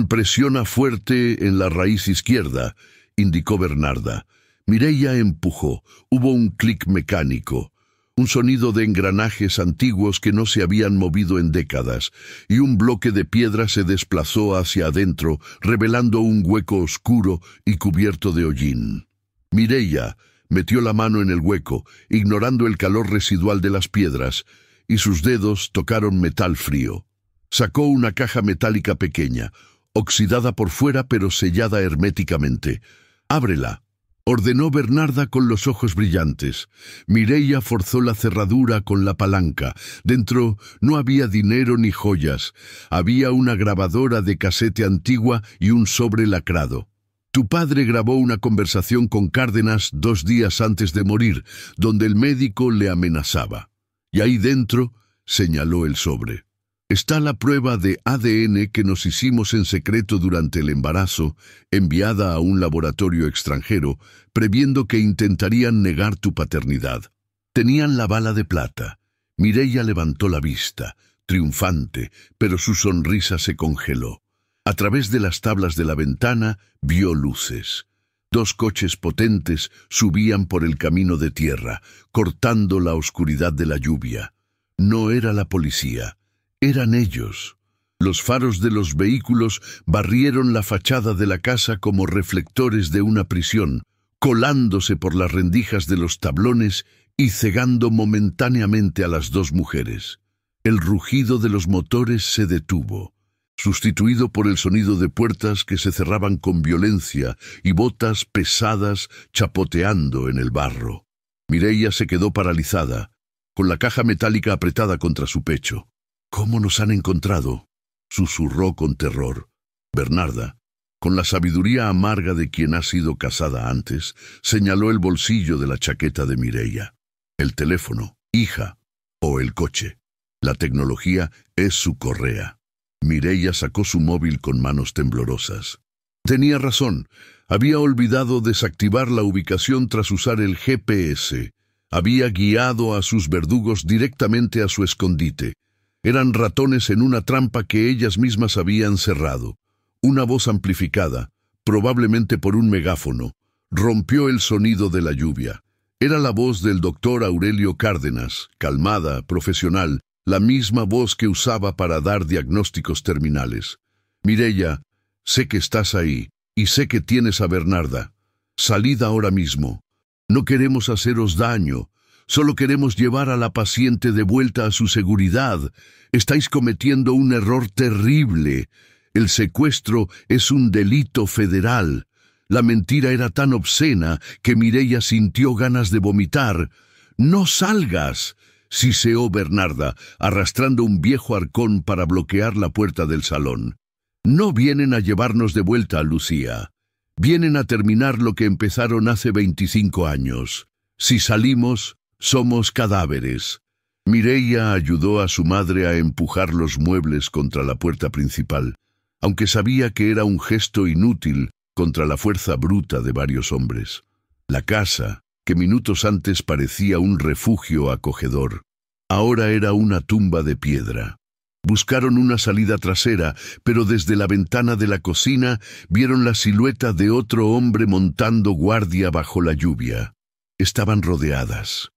«Presiona fuerte en la raíz izquierda», indicó Bernarda. Mireia empujó. Hubo un clic mecánico, un sonido de engranajes antiguos que no se habían movido en décadas, y un bloque de piedra se desplazó hacia adentro, revelando un hueco oscuro y cubierto de hollín. Mireia metió la mano en el hueco, ignorando el calor residual de las piedras, y sus dedos tocaron metal frío. Sacó una caja metálica pequeña, oxidada por fuera pero sellada herméticamente. «Ábrela», ordenó Bernarda con los ojos brillantes. Mireia forzó la cerradura con la palanca. Dentro no había dinero ni joyas. Había una grabadora de casete antigua y un sobre lacrado. Tu padre grabó una conversación con Cárdenas 2 días antes de morir, donde el médico le amenazaba. Y ahí dentro, señaló el sobre, está la prueba de ADN que nos hicimos en secreto durante el embarazo, enviada a un laboratorio extranjero, previendo que intentarían negar tu paternidad. Tenían la bala de plata. Mireia levantó la vista, triunfante, pero su sonrisa se congeló. A través de las tablas de la ventana vio luces. 2 coches potentes subían por el camino de tierra, cortando la oscuridad de la lluvia. No era la policía, eran ellos. Los faros de los vehículos barrieron la fachada de la casa como reflectores de una prisión, colándose por las rendijas de los tablones y cegando momentáneamente a las 2 mujeres. El rugido de los motores se detuvo, sustituido por el sonido de puertas que se cerraban con violencia y botas pesadas chapoteando en el barro. Mireia se quedó paralizada, con la caja metálica apretada contra su pecho. «¿Cómo nos han encontrado?», susurró con terror. Bernarda, con la sabiduría amarga de quien ha sido casada antes, señaló el bolsillo de la chaqueta de Mireia. «El teléfono, hija, o el coche. La tecnología es su correa». Mireia sacó su móvil con manos temblorosas. Tenía razón. Había olvidado desactivar la ubicación tras usar el GPS. Había guiado a sus verdugos directamente a su escondite. Eran ratones en una trampa que ellas mismas habían cerrado. Una voz amplificada, probablemente por un megáfono, rompió el sonido de la lluvia. Era la voz del doctor Aurelio Cárdenas, calmada, profesional, la misma voz que usaba para dar diagnósticos terminales. «Mireia, sé que estás ahí, y sé que tienes a Bernarda. Salid ahora mismo. No queremos haceros daño. Solo queremos llevar a la paciente de vuelta a su seguridad. Estáis cometiendo un error terrible. El secuestro es un delito federal». La mentira era tan obscena que Mireia sintió ganas de vomitar. «¡No salgas!», siseó Bernarda, arrastrando un viejo arcón para bloquear la puerta del salón. «No vienen a llevarnos de vuelta, Lucía. Vienen a terminar lo que empezaron hace 25 años. Si salimos, somos cadáveres». Mireia ayudó a su madre a empujar los muebles contra la puerta principal, aunque sabía que era un gesto inútil contra la fuerza bruta de varios hombres. La casa, que minutos antes parecía un refugio acogedor, ahora era una tumba de piedra. Buscaron una salida trasera, pero desde la ventana de la cocina vieron la silueta de otro hombre montando guardia bajo la lluvia. Estaban rodeadas.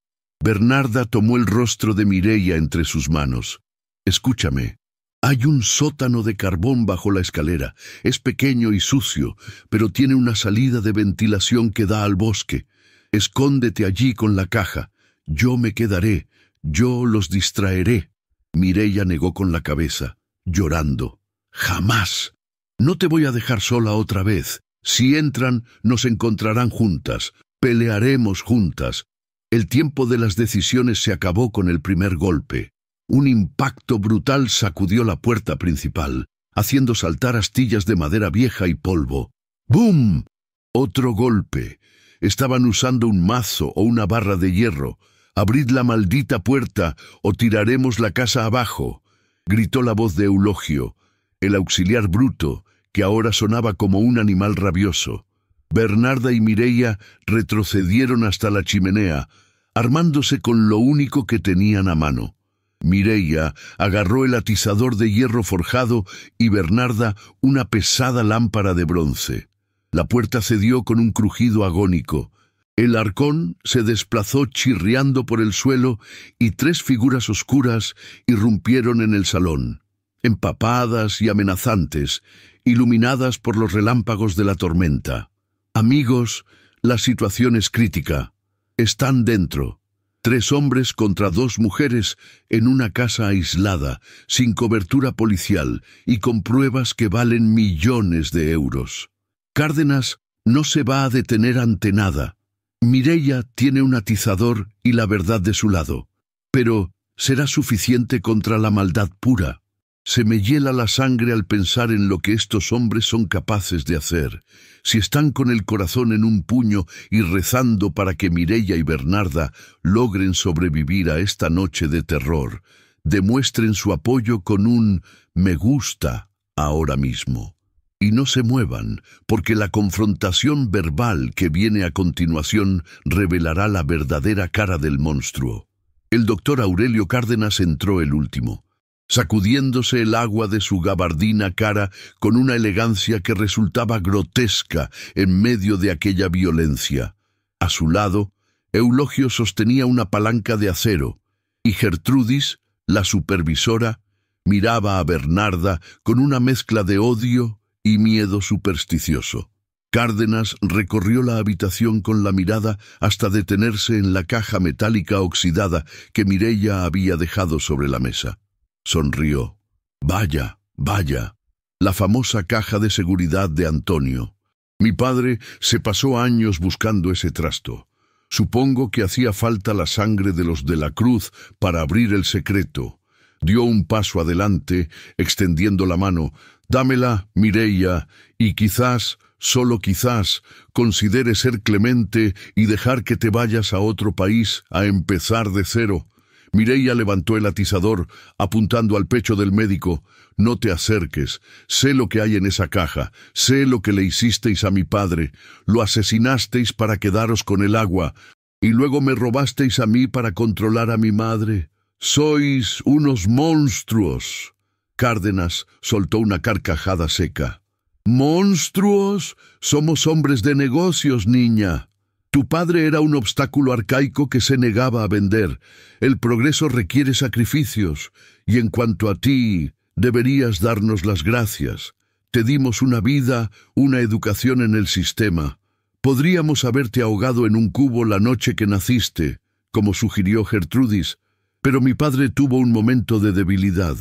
Bernarda tomó el rostro de Mireia entre sus manos. «Escúchame. Hay un sótano de carbón bajo la escalera. Es pequeño y sucio, pero tiene una salida de ventilación que da al bosque. Escóndete allí con la caja. Yo me quedaré. Yo los distraeré. Mireia negó con la cabeza, llorando. Jamás. No te voy a dejar sola otra vez. Si entran, nos encontrarán juntas. Pelearemos juntas. El tiempo de las decisiones se acabó con el primer golpe. Un impacto brutal sacudió la puerta principal, haciendo saltar astillas de madera vieja y polvo. ¡Bum! Otro golpe. Estaban usando un mazo o una barra de hierro. «Abrid la maldita puerta o tiraremos la casa abajo», gritó la voz de Eulogio, el auxiliar bruto, que ahora sonaba como un animal rabioso. Bernarda y Mireia retrocedieron hasta la chimenea, armándose con lo único que tenían a mano. Mireia agarró el atizador de hierro forjado y Bernarda una pesada lámpara de bronce. La puerta cedió con un crujido agónico. El arcón se desplazó chirriando por el suelo y 3 figuras oscuras irrumpieron en el salón, empapadas y amenazantes, iluminadas por los relámpagos de la tormenta. Amigos, la situación es crítica. Están dentro. 3 hombres contra 2 mujeres en una casa aislada, sin cobertura policial y con pruebas que valen millones de euros. Cárdenas no se va a detener ante nada. Mireia tiene un atizador y la verdad de su lado, pero será suficiente contra la maldad pura. Se me hiela la sangre al pensar en lo que estos hombres son capaces de hacer. Si están con el corazón en un puño y rezando para que Mireia y Bernarda logren sobrevivir a esta noche de terror, demuestren su apoyo con un «me gusta» ahora mismo. Y no se muevan, porque la confrontación verbal que viene a continuación revelará la verdadera cara del monstruo. El doctor Aurelio Cárdenas entró el último, sacudiéndose el agua de su gabardina cara con una elegancia que resultaba grotesca en medio de aquella violencia. A su lado, Eulogio sostenía una palanca de acero, y Gertrudis, la supervisora, miraba a Bernarda con una mezcla de odio y miedo supersticioso. Cárdenas recorrió la habitación con la mirada hasta detenerse en la caja metálica oxidada que Mireia había dejado sobre la mesa. Sonrió. «Vaya, vaya, la famosa caja de seguridad de Antonio. Mi padre se pasó años buscando ese trasto. Supongo que hacía falta la sangre de los de la Cruz para abrir el secreto». Dio un paso adelante, extendiendo la mano. «Dámela, Mireia, y quizás, solo quizás, considere ser clemente y dejar que te vayas a otro país a empezar de cero». Mireia levantó el atizador, apuntando al pecho del médico. «No te acerques. Sé lo que hay en esa caja. Sé lo que le hicisteis a mi padre. Lo asesinasteis para quedaros con el agua. Y luego me robasteis a mí para controlar a mi madre. Sois unos monstruos». Cárdenas soltó una carcajada seca. «¿Monstruos? Somos hombres de negocios, niña. Tu padre era un obstáculo arcaico que se negaba a vender. El progreso requiere sacrificios, y en cuanto a ti, deberías darnos las gracias. Te dimos una vida, una educación en el sistema. Podríamos haberte ahogado en un cubo la noche que naciste, como sugirió Gertrudis, pero mi padre tuvo un momento de debilidad.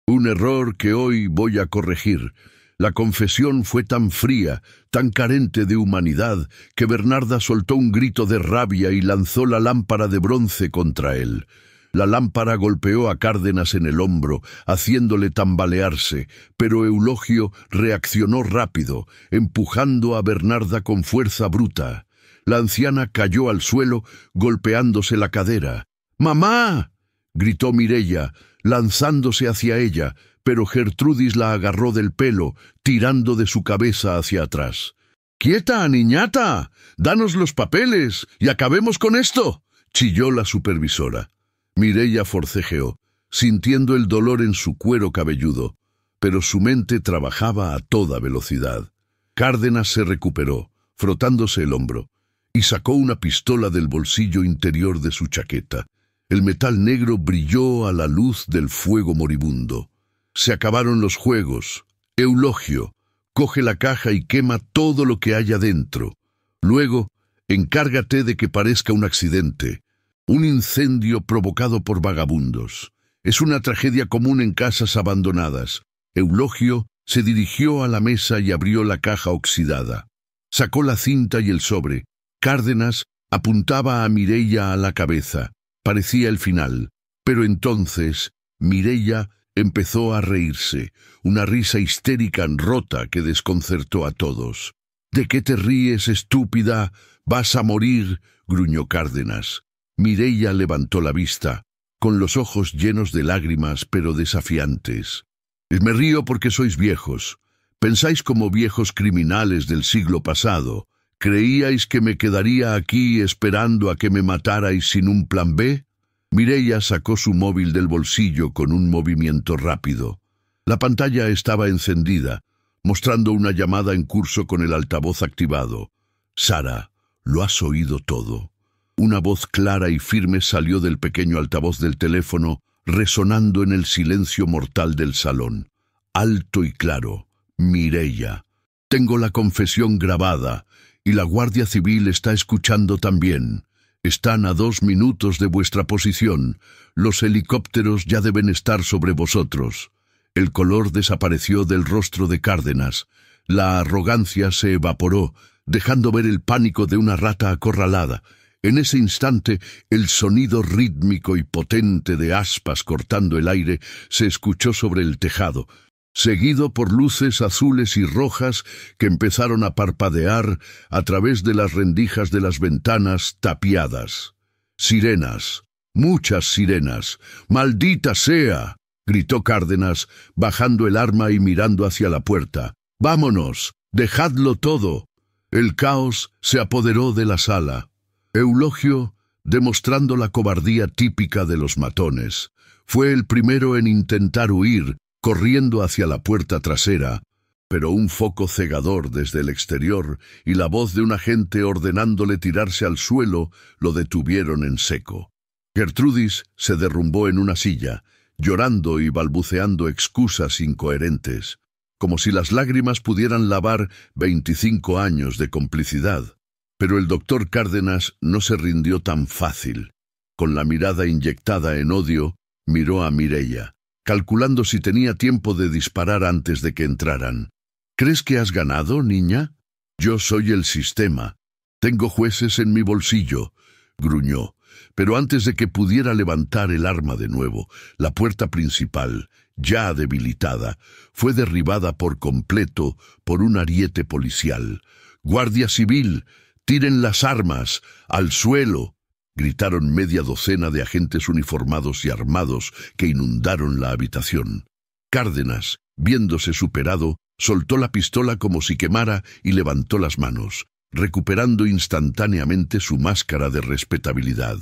Un error que hoy voy a corregir. La confesión fue tan fría, tan carente de humanidad, que Bernarda soltó un grito de rabia y lanzó la lámpara de bronce contra él. La lámpara golpeó a Cárdenas en el hombro, haciéndole tambalearse, pero Eulogio reaccionó rápido, empujando a Bernarda con fuerza bruta. La anciana cayó al suelo, golpeándose la cadera. «¡Mamá!», gritó Mireia, lanzándose hacia ella, pero Gertrudis la agarró del pelo, tirando de su cabeza hacia atrás. «¡Quieta, niñata! ¡Danos los papeles y acabemos con esto!», chilló la supervisora. Mireia forcejeó, sintiendo el dolor en su cuero cabelludo, pero su mente trabajaba a toda velocidad. Cárdenas se recuperó, frotándose el hombro, y sacó una pistola del bolsillo interior de su chaqueta. El metal negro brilló a la luz del fuego moribundo. «Se acabaron los juegos. Eulogio, coge la caja y quema todo lo que haya dentro. Luego, encárgate de que parezca un accidente. Un incendio provocado por vagabundos. Es una tragedia común en casas abandonadas. Eulogio se dirigió a la mesa y abrió la caja oxidada. Sacó la cinta y el sobre. Cárdenas apuntaba a Mireia a la cabeza. Parecía el final. Pero entonces Mireia empezó a reírse, una risa histérica rota que desconcertó a todos. «¿De qué te ríes, estúpida? ¡Vas a morir!», gruñó Cárdenas. Mireia levantó la vista, con los ojos llenos de lágrimas pero desafiantes. «Me río porque sois viejos. Pensáis como viejos criminales del siglo pasado. ¿Creíais que me quedaría aquí esperando a que me matarais sin un plan B?» Mireia sacó su móvil del bolsillo con un movimiento rápido. La pantalla estaba encendida, mostrando una llamada en curso con el altavoz activado. «Sara, ¿lo has oído todo?». Una voz clara y firme salió del pequeño altavoz del teléfono, resonando en el silencio mortal del salón. Alto y claro: «Mireia, tengo la confesión grabada, y la Guardia Civil está escuchando también. Están a 2 minutos de vuestra posición. Los helicópteros ya deben estar sobre vosotros». El color desapareció del rostro de Cárdenas. La arrogancia se evaporó, dejando ver el pánico de una rata acorralada. En ese instante, el sonido rítmico y potente de aspas cortando el aire se escuchó sobre el tejado, seguido por luces azules y rojas que empezaron a parpadear a través de las rendijas de las ventanas tapiadas. «Sirenas, muchas sirenas. ¡Maldita sea!», gritó Cárdenas, bajando el arma y mirando hacia la puerta. «¡Vámonos! ¡Dejadlo todo!». El caos se apoderó de la sala. Eulogio, demostrando la cobardía típica de los matones, fue el primero en intentar huir, corriendo hacia la puerta trasera, pero un foco cegador desde el exterior y la voz de un agente ordenándole tirarse al suelo lo detuvieron en seco. Gertrudis se derrumbó en una silla, llorando y balbuceando excusas incoherentes, como si las lágrimas pudieran lavar 25 años de complicidad. Pero el doctor Cárdenas no se rindió tan fácil. Con la mirada inyectada en odio, miró a Mireia, calculando si tenía tiempo de disparar antes de que entraran. «¿Crees que has ganado, niña? Yo soy el sistema. Tengo jueces en mi bolsillo», gruñó. Pero antes de que pudiera levantar el arma de nuevo, la puerta principal, ya debilitada, fue derribada por completo por un ariete policial. «¡Guardia Civil! ¡Tiren las armas! ¡Al suelo!», gritaron media docena de agentes uniformados y armados que inundaron la habitación. Cárdenas, viéndose superado, soltó la pistola como si quemara y levantó las manos, recuperando instantáneamente su máscara de respetabilidad.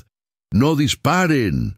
«¡No disparen!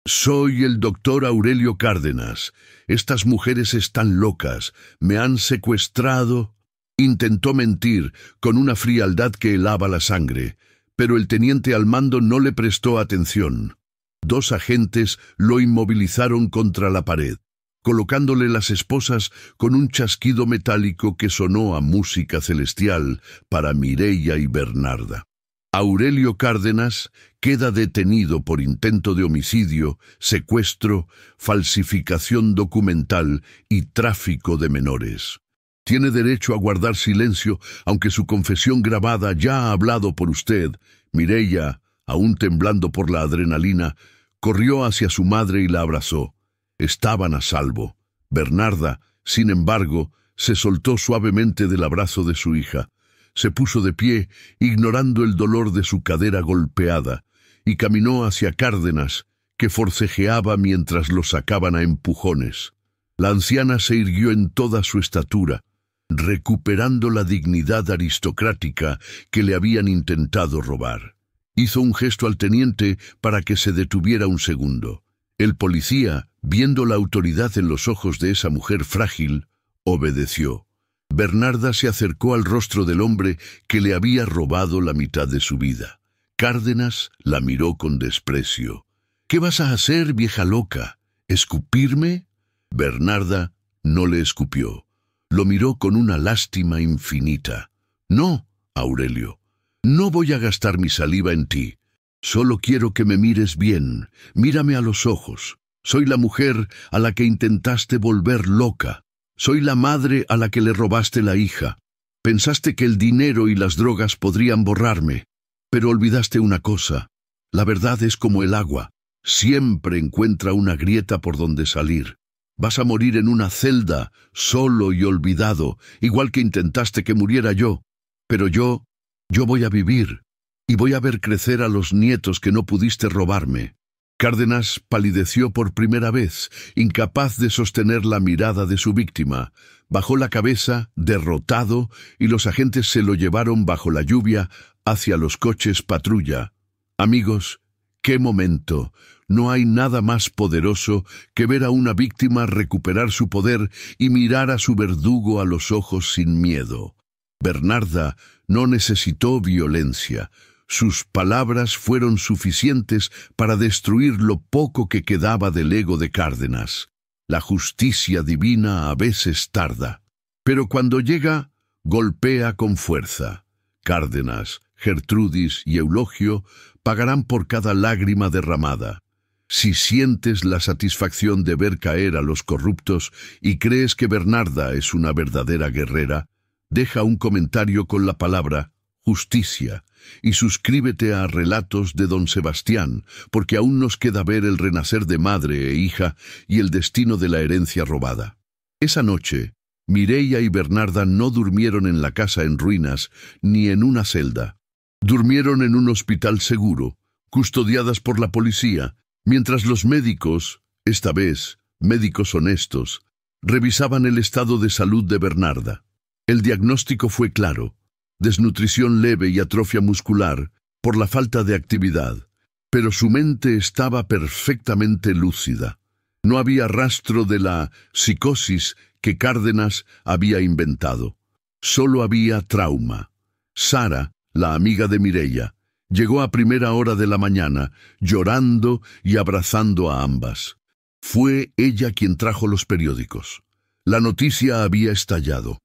Soy el doctor Aurelio Cárdenas. Estas mujeres están locas. Me han secuestrado». Intentó mentir, con una frialdad que helaba la sangre, pero el teniente al mando no le prestó atención. 2 agentes lo inmovilizaron contra la pared, colocándole las esposas con un chasquido metálico que sonó a música celestial para Mireia y Bernarda. Aurelio Cárdenas queda detenido por intento de homicidio, secuestro, falsificación documental y tráfico de menores. Tiene derecho a guardar silencio, aunque su confesión grabada ya ha hablado por usted. Mireia, aún temblando por la adrenalina, corrió hacia su madre y la abrazó. Estaban a salvo. Bernarda, sin embargo, se soltó suavemente del abrazo de su hija. Se puso de pie, ignorando el dolor de su cadera golpeada, y caminó hacia Cárdenas, que forcejeaba mientras lo sacaban a empujones. La anciana se irguió en toda su estatura, recuperando la dignidad aristocrática que le habían intentado robar. Hizo un gesto al teniente para que se detuviera un segundo. El policía, viendo la autoridad en los ojos de esa mujer frágil, obedeció. Bernarda se acercó al rostro del hombre que le había robado la mitad de su vida. Cárdenas la miró con desprecio. «¿Qué vas a hacer, vieja loca? ¿Escupirme?». Bernarda no le escupió. Lo miró con una lástima infinita. «No, Aurelio, no voy a gastar mi saliva en ti. Solo quiero que me mires bien. Mírame a los ojos. Soy la mujer a la que intentaste volver loca. Soy la madre a la que le robaste la hija. Pensaste que el dinero y las drogas podrían borrarme, pero olvidaste una cosa. La verdad es como el agua. Siempre encuentra una grieta por donde salir. Vas a morir en una celda, solo y olvidado, igual que intentaste que muriera yo. Pero yo voy a vivir, y voy a ver crecer a los nietos que no pudiste robarme. Cárdenas palideció por primera vez, incapaz de sostener la mirada de su víctima. Bajó la cabeza, derrotado, y los agentes se lo llevaron bajo la lluvia hacia los coches patrulla. Amigos, ¡qué momento! No hay nada más poderoso que ver a una víctima recuperar su poder y mirar a su verdugo a los ojos sin miedo. Bernarda no necesitó violencia. Sus palabras fueron suficientes para destruir lo poco que quedaba del ego de Cárdenas. La justicia divina a veces tarda, pero cuando llega, golpea con fuerza. Cárdenas, Gertrudis y Eulogio pagarán por cada lágrima derramada. Si sientes la satisfacción de ver caer a los corruptos y crees que Bernarda es una verdadera guerrera, deja un comentario con la palabra justicia y suscríbete a Relatos de Don Sebastián, porque aún nos queda ver el renacer de madre e hija y el destino de la herencia robada. Esa noche, Mireia y Bernarda no durmieron en la casa en ruinas ni en una celda. Durmieron en un hospital seguro, custodiadas por la policía, mientras los médicos, esta vez médicos honestos, revisaban el estado de salud de Bernarda. El diagnóstico fue claro: desnutrición leve y atrofia muscular por la falta de actividad, pero su mente estaba perfectamente lúcida. No había rastro de la psicosis que Cárdenas había inventado. Solo había trauma. Sara, la amiga de Mireia, llegó a primera hora de la mañana, llorando y abrazando a ambas. Fue ella quien trajo los periódicos. La noticia había estallado.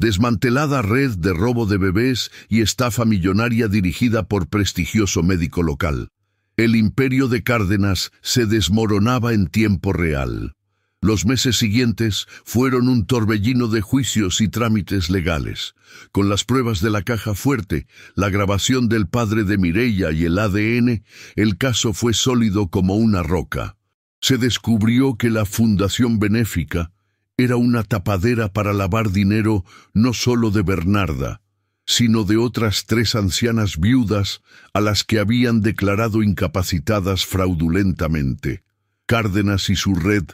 Desmantelada red de robo de bebés y estafa millonaria dirigida por prestigioso médico local. El imperio de Cárdenas se desmoronaba en tiempo real. Los meses siguientes fueron un torbellino de juicios y trámites legales. Con las pruebas de la caja fuerte, la grabación del padre de Mireia y el ADN, el caso fue sólido como una roca. Se descubrió que la fundación benéfica era una tapadera para lavar dinero no solo de Bernarda, sino de otras 3 ancianas viudas a las que habían declarado incapacitadas fraudulentamente. Cárdenas y su red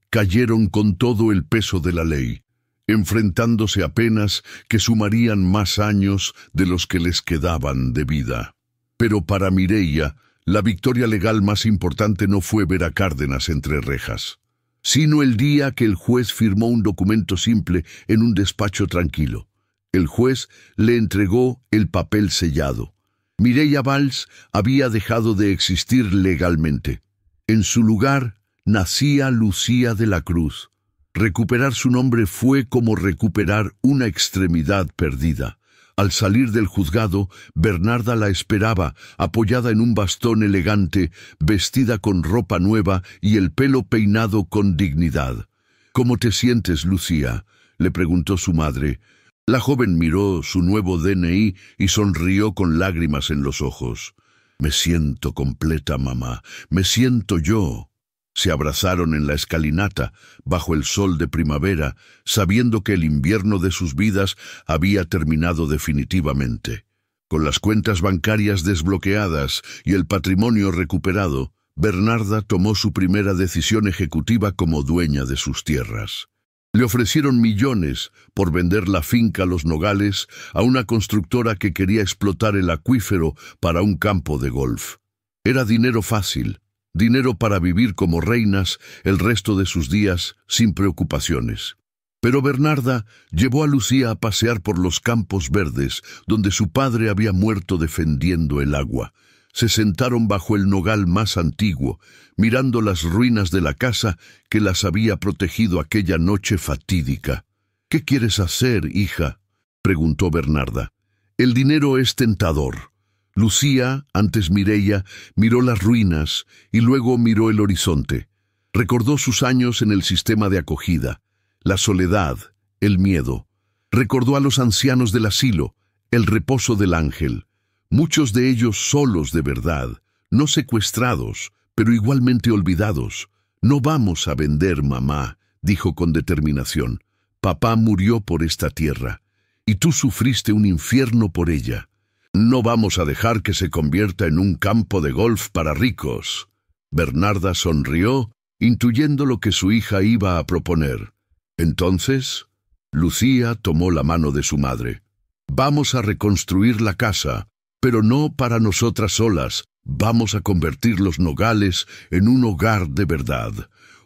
cayeron con todo el peso de la ley, enfrentándose a penas que sumarían más años de los que les quedaban de vida. Pero para Mireia, la victoria legal más importante no fue ver a Cárdenas entre rejas, sino el día que el juez firmó un documento simple en un despacho tranquilo. El juez le entregó el papel sellado. Mireia Valls había dejado de existir legalmente. En su lugar nacía Lucía de la Cruz. Recuperar su nombre fue como recuperar una extremidad perdida. Al salir del juzgado, Bernarda la esperaba, apoyada en un bastón elegante, vestida con ropa nueva y el pelo peinado con dignidad. «¿Cómo te sientes, Lucía?», le preguntó su madre. La joven miró su nuevo DNI y sonrió con lágrimas en los ojos. «Me siento completa, mamá. Me siento yo». Se abrazaron en la escalinata, bajo el sol de primavera, sabiendo que el invierno de sus vidas había terminado definitivamente. Con las cuentas bancarias desbloqueadas y el patrimonio recuperado, Bernarda tomó su primera decisión ejecutiva como dueña de sus tierras. Le ofrecieron millones por vender la finca Los Nogales a una constructora que quería explotar el acuífero para un campo de golf. Era dinero fácil. Dinero para vivir como reinas el resto de sus días sin preocupaciones. Pero Bernarda llevó a Lucía a pasear por los campos verdes donde su padre había muerto defendiendo el agua. Se sentaron bajo el nogal más antiguo, mirando las ruinas de la casa que las había protegido aquella noche fatídica. «¿Qué quieres hacer, hija?», preguntó Bernarda. «El dinero es tentador. Lucía, antes Mireia, miró las ruinas y luego miró el horizonte. Recordó sus años en el sistema de acogida, la soledad, el miedo. Recordó a los ancianos del asilo, el reposo del ángel. Muchos de ellos solos de verdad, no secuestrados, pero igualmente olvidados. «No vamos a vender, mamá», dijo con determinación. «Papá murió por esta tierra, y tú sufriste un infierno por ella. No vamos a dejar que se convierta en un campo de golf para ricos». Bernarda sonrió, intuyendo lo que su hija iba a proponer. Entonces, Lucía tomó la mano de su madre. «Vamos a reconstruir la casa, pero no para nosotras solas. Vamos a convertir Los Nogales en un hogar de verdad,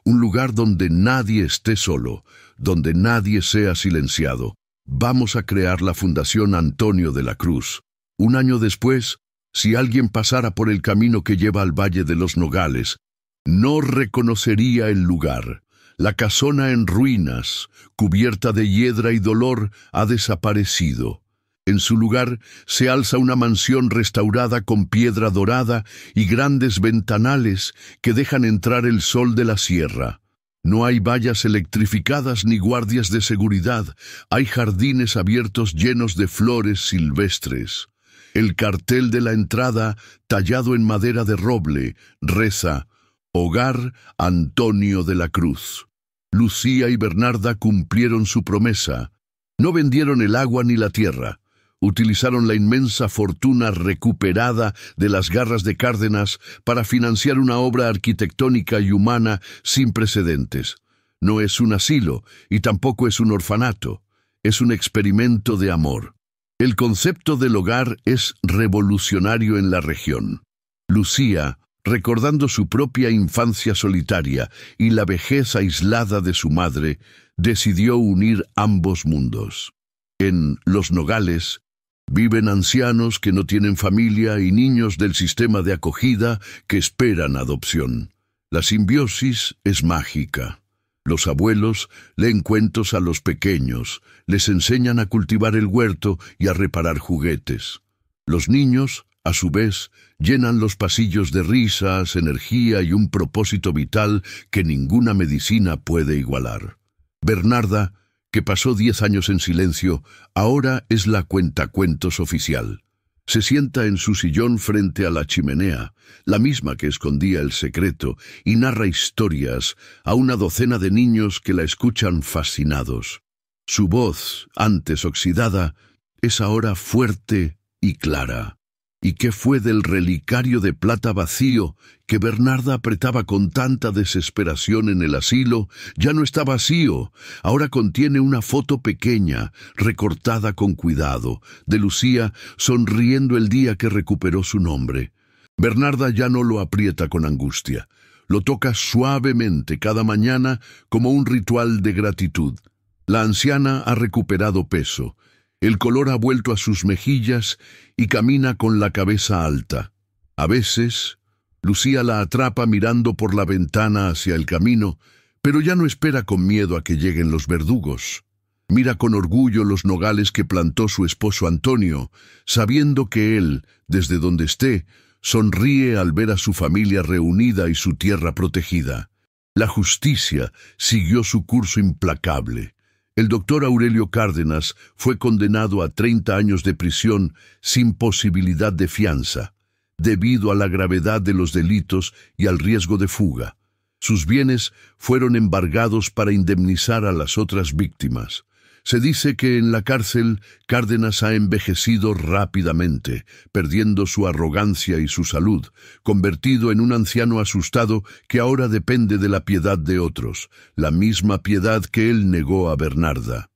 un lugar donde nadie esté solo, donde nadie sea silenciado. Vamos a crear la Fundación Antonio de la Cruz. Un año después, si alguien pasara por el camino que lleva al Valle de Los Nogales, no reconocería el lugar. La casona en ruinas, cubierta de hiedra y dolor, ha desaparecido. En su lugar se alza una mansión restaurada con piedra dorada y grandes ventanales que dejan entrar el sol de la sierra. No hay vallas electrificadas ni guardias de seguridad. Hay jardines abiertos llenos de flores silvestres. El cartel de la entrada, tallado en madera de roble, reza: «Hogar Antonio de la Cruz». Lucía y Bernarda cumplieron su promesa. No vendieron el agua ni la tierra. Utilizaron la inmensa fortuna recuperada de las garras de Cárdenas para financiar una obra arquitectónica y humana sin precedentes. No es un asilo y tampoco es un orfanato. Es un experimento de amor. El concepto del hogar es revolucionario en la región. Lucía, recordando su propia infancia solitaria y la vejez aislada de su madre, decidió unir ambos mundos. En Los Nogales viven ancianos que no tienen familia y niños del sistema de acogida que esperan adopción. La simbiosis es mágica. Los abuelos leen cuentos a los pequeños, les enseñan a cultivar el huerto y a reparar juguetes. Los niños, a su vez, llenan los pasillos de risas, energía y un propósito vital que ninguna medicina puede igualar. Bernarda, que pasó 10 años en silencio, ahora es la cuentacuentos oficial. Se sienta en su sillón frente a la chimenea, la misma que escondía el secreto, y narra historias a una docena de niños que la escuchan fascinados. Su voz, antes oxidada, es ahora fuerte y clara. ¿Y qué fue del relicario de plata vacío que Bernarda apretaba con tanta desesperación en el asilo? Ya no está vacío, ahora contiene una foto pequeña, recortada con cuidado, de Lucía sonriendo el día que recuperó su nombre. Bernarda ya no lo aprieta con angustia, lo toca suavemente cada mañana como un ritual de gratitud. La anciana ha recuperado peso. El color ha vuelto a sus mejillas y camina con la cabeza alta. A veces, Lucía la atrapa mirando por la ventana hacia el camino, pero ya no espera con miedo a que lleguen los verdugos. Mira con orgullo los nogales que plantó su esposo Antonio, sabiendo que él, desde donde esté, sonríe al ver a su familia reunida y su tierra protegida. La justicia siguió su curso implacable. El doctor Aurelio Cárdenas fue condenado a 30 años de prisión sin posibilidad de fianza, debido a la gravedad de los delitos y al riesgo de fuga. Sus bienes fueron embargados para indemnizar a las otras víctimas. Se dice que en la cárcel Cárdenas ha envejecido rápidamente, perdiendo su arrogancia y su salud, convertido en un anciano asustado que ahora depende de la piedad de otros, la misma piedad que él negó a Bernarda.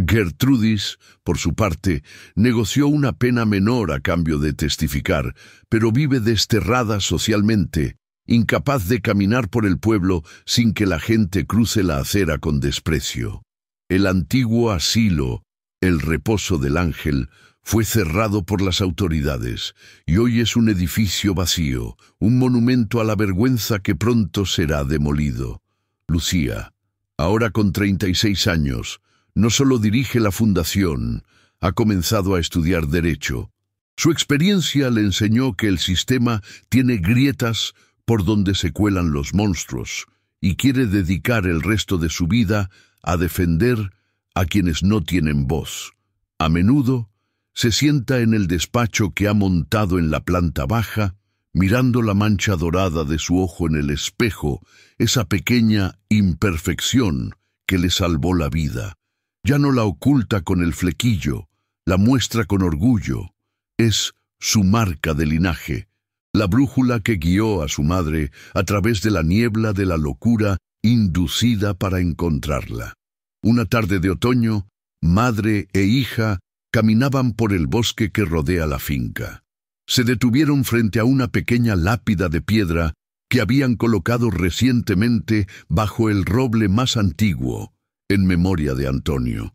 Gertrudis, por su parte, negoció una pena menor a cambio de testificar, pero vive desterrada socialmente, incapaz de caminar por el pueblo sin que la gente cruce la acera con desprecio. El antiguo asilo, el reposo del ángel, fue cerrado por las autoridades y hoy es un edificio vacío, un monumento a la vergüenza que pronto será demolido. Lucía, ahora con 36 años, no solo dirige la fundación, ha comenzado a estudiar Derecho. Su experiencia le enseñó que el sistema tiene grietas por donde se cuelan los monstruos y quiere dedicar el resto de su vida a defender a quienes no tienen voz. A menudo se sienta en el despacho que ha montado en la planta baja, mirando la mancha dorada de su ojo en el espejo, esa pequeña imperfección que le salvó la vida. Ya no la oculta con el flequillo, la muestra con orgullo. Es su marca de linaje, la brújula que guió a su madre a través de la niebla de la locura inducida para encontrarla. Una tarde de otoño, madre e hija caminaban por el bosque que rodea la finca. Se detuvieron frente a una pequeña lápida de piedra que habían colocado recientemente bajo el roble más antiguo, en memoria de Antonio.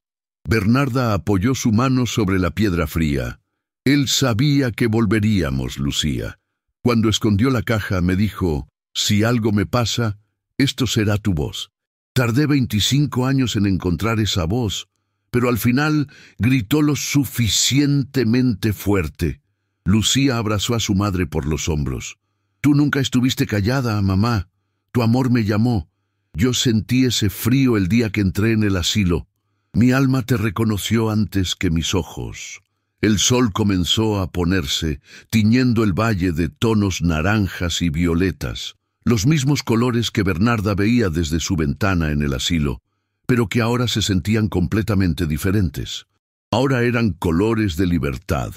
Bernarda apoyó su mano sobre la piedra fría. Él sabía que volveríamos, Lucía. Cuando escondió la caja me dijo, si algo me pasa, esto será tu voz. Tardé 25 años en encontrar esa voz, pero al final gritó lo suficientemente fuerte. Lucía abrazó a su madre por los hombros. Tú nunca estuviste callada, mamá. Tu amor me llamó. Yo sentí ese frío el día que entré en el asilo. Mi alma te reconoció antes que mis ojos. El sol comenzó a ponerse, tiñendo el valle de tonos naranjas y violetas, los mismos colores que Bernarda veía desde su ventana en el asilo, pero que ahora se sentían completamente diferentes. Ahora eran colores de libertad.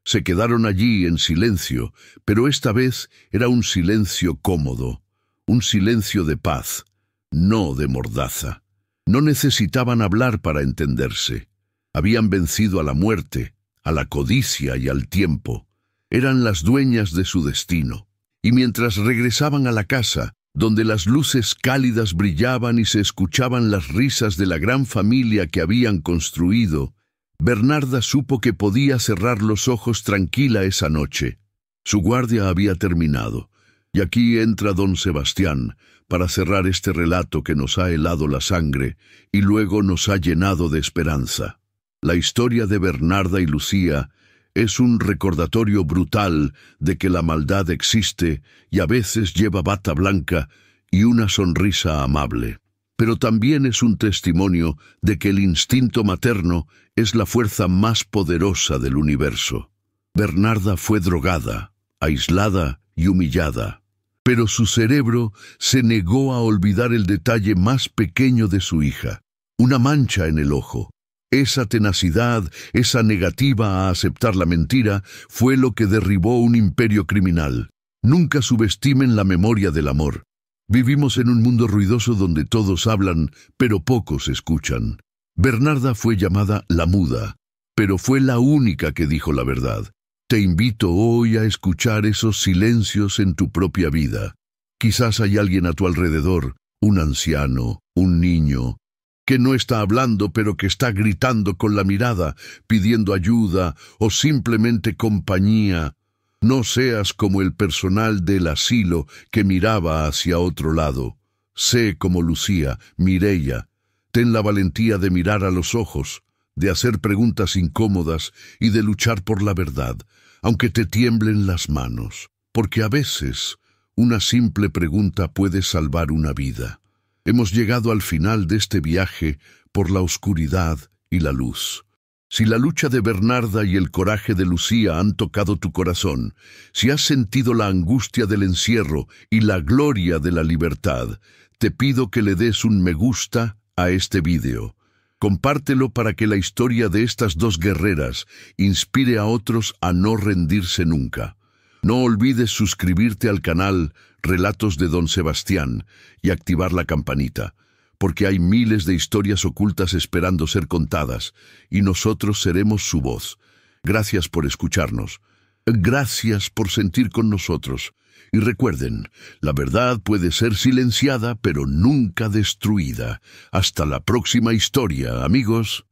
Se quedaron allí en silencio, pero esta vez era un silencio cómodo, un silencio de paz, no de mordaza. No necesitaban hablar para entenderse. Habían vencido a la muerte, a la codicia y al tiempo. Eran las dueñas de su destino. Y mientras regresaban a la casa, donde las luces cálidas brillaban y se escuchaban las risas de la gran familia que habían construido, Bernarda supo que podía cerrar los ojos tranquila esa noche. Su guardia había terminado, y aquí entra don Sebastián para cerrar este relato que nos ha helado la sangre y luego nos ha llenado de esperanza. La historia de Bernarda y Lucía es un recordatorio brutal de que la maldad existe y a veces lleva bata blanca y una sonrisa amable. Pero también es un testimonio de que el instinto materno es la fuerza más poderosa del universo. Bernarda fue drogada, aislada y humillada, pero su cerebro se negó a olvidar el detalle más pequeño de su hija, una mancha en el ojo. Esa tenacidad, esa negativa a aceptar la mentira, fue lo que derribó un imperio criminal. Nunca subestimen la memoria del amor. Vivimos en un mundo ruidoso donde todos hablan, pero pocos escuchan. Bernarda fue llamada la muda, pero fue la única que dijo la verdad. Te invito hoy a escuchar esos silencios en tu propia vida. Quizás hay alguien a tu alrededor, un anciano, un niño, que no está hablando pero que está gritando con la mirada, pidiendo ayuda o simplemente compañía. No seas como el personal del asilo que miraba hacia otro lado. Sé como Lucía, Mireia. Ten la valentía de mirar a los ojos, de hacer preguntas incómodas y de luchar por la verdad, aunque te tiemblen las manos, porque a veces una simple pregunta puede salvar una vida. Hemos llegado al final de este viaje por la oscuridad y la luz. Si la lucha de Bernarda y el coraje de Lucía han tocado tu corazón, si has sentido la angustia del encierro y la gloria de la libertad, te pido que le des un me gusta a este vídeo. Compártelo para que la historia de estas dos guerreras inspire a otros a no rendirse nunca. No olvides suscribirte al canal Relatos de Don Sebastián y activar la campanita, porque hay miles de historias ocultas esperando ser contadas, y nosotros seremos su voz. Gracias por escucharnos. Gracias por sentir con nosotros. Y recuerden, la verdad puede ser silenciada, pero nunca destruida. Hasta la próxima historia, amigos.